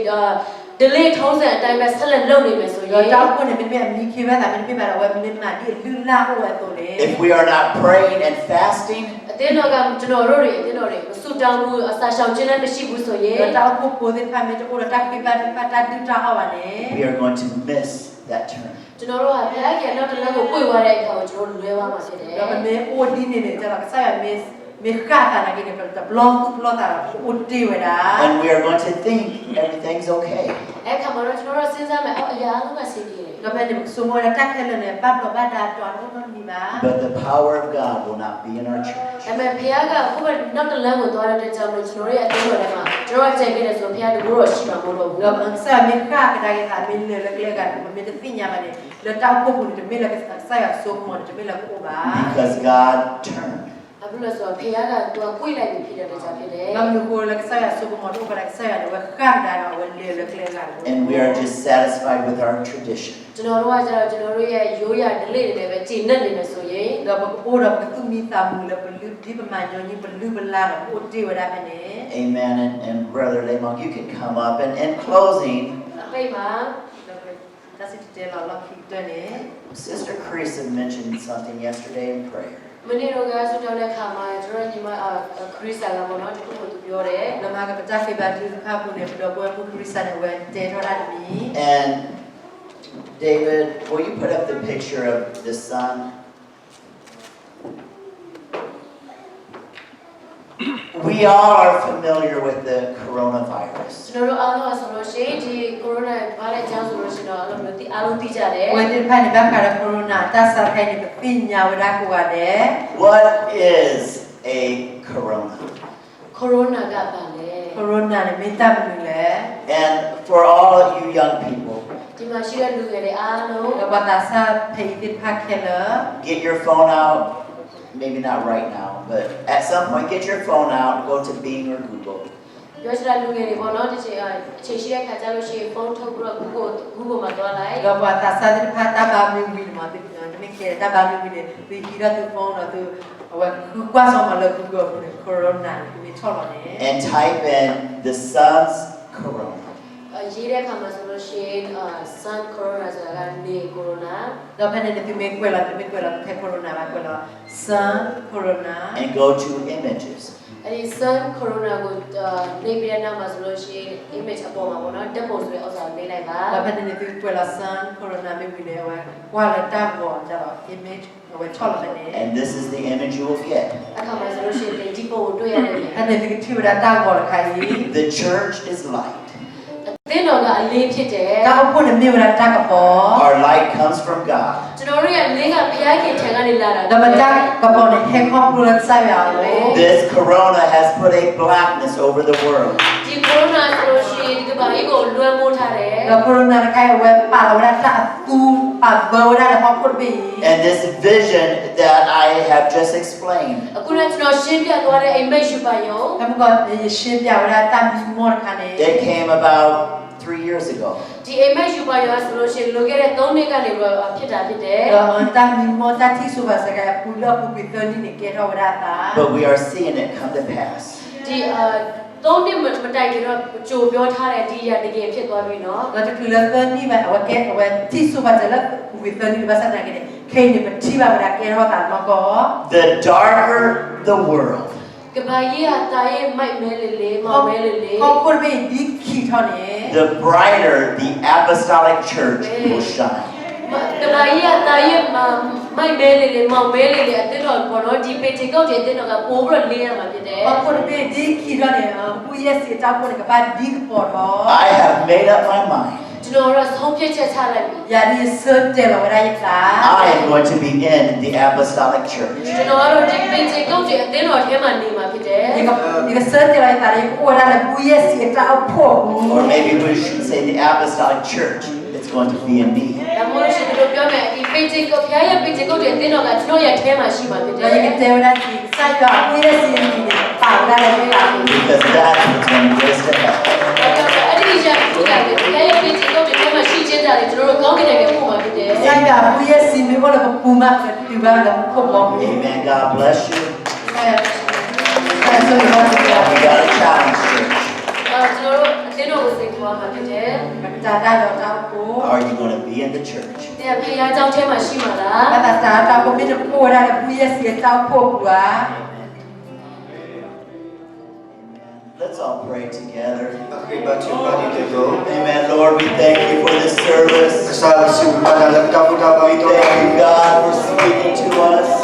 delay ထုံးစံအတိုင်းပဲဆက်လက်လုပ်နေမယ်ဆိုရင် Kalau tahu pun ni kimi dah ni pebatan awak ni mati lula awak tu ni. if we are not praying and fasting, အသင်းတော်ကကျွန်တော်တို့တွေအသင်းတော်တွေဆူတောင်းမှုအစာရှောင်ခြင်းလည်းမရှိဘူးဆိုရင် Kalau tahu pun di depan ni orang tak pebatan tu tak awak ni. we are going to miss that turn. ကျွန်တော်တို့ကဘုရားကနောက်တစ်လမ်းကိုပွေသွားတဲ့အခါကိုကျွန်တော်တို့လွဲသွားမှာဖြစ်တယ် Kalau ni odi ni ni jangan saya mis kata lagi ni kalau belum tu belum tak odi dah. And we are going to think everything's okay. အဲ့ခါမှာတော့ကျွန်တော်တို့စဉ်းစားမယ်အရာလုံးကစီးပြေတယ် Kalau ni semua dah tak kena ni bab lo bada tuan tu ni bah. But the power of God will not be in our church. ဒါပေမဲ့ဘုရားကခုပဲနောက်တစ်လမ်းကိုသွားတဲ့ကြောင့်လို့ကျွန်တော်ရဲ့အသင်းတော်ထဲမှာကျွန်တော်ကြိုက်ခဲ့တယ်ဆိုဘုရားတကူတော့ရှိမှာမဟုတ်တော့ဘူး Kalau saya mis kata kita min le le kan min tu pinya mana. Lo tahu pun tu min le saya semua tu min le ubah. Because God turned. အခုလို့ဆိုတော့ဘုရားကသူကပွေလိုက်ပြီဖြစ်တဲ့ကြောင့်ဖြစ်တယ် Kalau you go like saya semua tu pada saya tu kata dah le le kan. And we are just satisfied with our tradition. ကျွန်တော်တို့ကကျတော့ကျွန်တော်တို့ရဲ့ရိုးရာ delay တွေလည်းပဲကျင့်နေနေမယ်ဆိုရင် Kalau orang tu minta mula beli di pemanjang ni beli belar odi dah mana. Amen. And Brother Lemon, you can come up. And in closing, ပြိပါ That's it tell Allah kita ni. Sister Carissa mentioned something yesterday in prayer. မနေ့တော့ကဆူတောင်းတဲ့အခါမှာကျွန်တော်ညီမခရစ်စတာကပေါ့နော်တခုကိုသူပြောတယ် Nama ka pecah ke batu ka pun ni dah buat kurisan wen te thora ni. And David, will you put up the picture of the sun? We all are familiar with the coronavirus. ကျွန်တော်တို့အားလုံးကဆိုလို့ရှိရင်ဒီကိုရိုနာဗိုင်းရပ်စ်ကြောင့်ဆိုလို့ရှိရင်တော့အဲ့လိုမျိုးအားလုံးသိကြတယ် Wen ni pan ni bakar corona ta sa kai ni pinya wada ku ade. What is a corona? ကိုရိုနာကပါလေ Corona ni minta bulu le. And for all you young people, ဒီမှာရှိတဲ့လူငယ်တွေအားလုံး Ka bata sa phei ti phak khela. get your phone out. Maybe not right now, but at some point, get your phone out, go to Bing or Google. ပြောချင်တဲ့လူငယ်တွေပေါ့နော်ဒီချိန်အချိန်ရှိတဲ့ခါကျလို့ရှိရင်ဖုန်းထုတ်ပြီးတော့ Google မှာသွားလိုက် Ka bata sa ti phak ta ba mi mi ma ti ni ke ta ba mi mi ni ti hira tu phone lo tu awa ku kwa so ma lo Google ni corona ni cholo ni. And type in the sun's corona. ရေးတဲ့အခါမှာဆိုလို့ လို့ရှိရင်sun corona ဆိုတာကနေ corona တော့ဖက်နေတဲ့မေကွယ်လာမေကွယ်လာခဲ corona ပါကွယ်လာ sun corona and go to images. အဲ့ဒီ sun corona ကိုနေပြည်တော်မှာဆိုလို့ရှိရင် image အပေါ်မှာပေါ့နော်တက်ပုံဆိုတဲ့ဥစ္စာကိုနေလိုက်ပါ တော့ဖက်နေတဲ့ကွယ်လာ sun corona မေကွယ်လေဝါကွာလာတာဘောကြတော့ image ဝယ်ချော်လာနေ And this is the image you will get. အခါမှာဆိုလို့ရှိရင်ဒီပုံကိုတွေ့ရတယ် အဲ့ဒီတိဝဒတာဘောလာခိုင် The church is light. သင်တော်ကအလေးဖြစ်တယ် တာအဖို့နဲ့မေဝဒတာကပေါ် Our light comes from God. ကျွန်တော်တို့ရဲ့အလေးကဘုရားခင်ထံကနေလာတာ တော့မတာကပေါ်နဲ့ဟဲခေါပလိုဆိုင်ရအောင် This corona has put a blackness over the world. ဒီ corona ဆိုလို့ရှိရင်ဒီကမ္ဘာကြီးကိုလွှမ်းမိုးထားတယ် တော့ corona ခိုင်ဝဲပါလာဝဒတာတူပါဘောဒါဟောပုတ်ပြီး And this vision that I have just explained အခုလည်းကျွန်တော်ရှင်းပြသွားတဲ့ image ယူပါရော အမကရှင်းပြဝဒတာမီမောခါနေ it came about 3 years ago. ဒီ image ယူပါရောဆိုလို့ရှိရင်လိုခဲ့တဲ့3နှစ်ကနေပြီးတော့ဖြစ်တာဖြစ်တယ် တော့တာမီမောတာတိဆိုပါစကပူလောပူပြီးတော့နေကေတော့ဝဒတာ But we are seeing it come to pass. ဒီ3နှစ်မတိုင်ခင်တော့ကြိုပြောထားတဲ့ဒီရတကယ်ဖြစ်သွားပြီเนาะ တော့တူလာတော့นี่ပဲဝကဲဝဲတိဆိုပါတဲ့ပူပြီးတော့နေပါစတဲ့ကေခေနေပတိပါဝဒကေတော့တာမကော The darker the world, ကဘာကြီးကတာရဲ့မိုက်မဲလေးလေးမောင်မဲလေးလေး ဟောပုတ်ပြီးဒီခီထောနေ the brighter the apostolic church will shine. ကဘာကြီးကတာရဲ့မိုက်မဲလေးလေးမောင်မဲလေးလေးအတင်းတော်ဘောနော်ဒီပေတီကုတ်တွေအတင်းတော်ကပိုးပြီးတော့လင်းရမှာဖြစ်တယ် ဟောပုတ်ပြီးဒီခီထောနေပူရဲ့စီတောက်ပုတ်ကပါဒီပေါ်တော့ I have made up my mind. ကျွန်တော်တို့ဆုံးဖြတ်ချက်ချလိုက်ပြီ ယာဒီစတဲ့လောရရတာ I am going to be in the apostolic church. ကျွန်တော်တို့ဒီပေတီကုတ်တွေအတင်းတော်ထဲမှာနေမှာဖြစ်တယ် ဒီကစတဲ့လိုက်တာလေကိုရလာပူရဲ့စီတောက်ဖို့ Or maybe we should say the apostolic church. It's going to be in me. ဒါမှမဟုတ်ရှင်တို့ပြောမယ်ဒီပေတီကုတ်ဖျားရဲ့ပေတီကုတ်တွေအတင်းတော်ကကျွန်တော်ရဲ့ထဲမှာရှိမှာဖြစ်တယ် ဒီကတဲ့ဝရဒီစိုက်ကပူရဲ့စီနေပါလာတယ်လား Because that's what's going to get us to heaven. အဲ့ဒီရခုကလည်းဖျားရဲ့ပေတီကုတ်တွေထဲမှာရှိချင်းတာတွေကျွန်တော်တို့ကောင်းကင်နိုင်ငံပို့မှာဖြစ်တယ် စိုက်ကပူရဲ့စီမေဘောလပူမပြပါတော့ဖို့ပေါ့ Amen. God bless you. အဲ့ဆိုတော့ We got a challenge, church. ကျွန်တော်တို့အတင်းတော်ကိုစိတ်ထွားမှာဖြစ်တယ် တာတာတော့တောက်ဖို့ Are you going to be in the church? တဲ့ဖျားเจ้าထဲမှာရှိမှာလား တာတာတောက်ဖို့မြေကိုရလာပူရဲ့စီတောက်ဖို့ကွာ Let's all pray together. Akibat yung panitito. Amen. Lord, we thank you for this service. Kasal si Manalagkaputa We thank you, God, for speaking to us.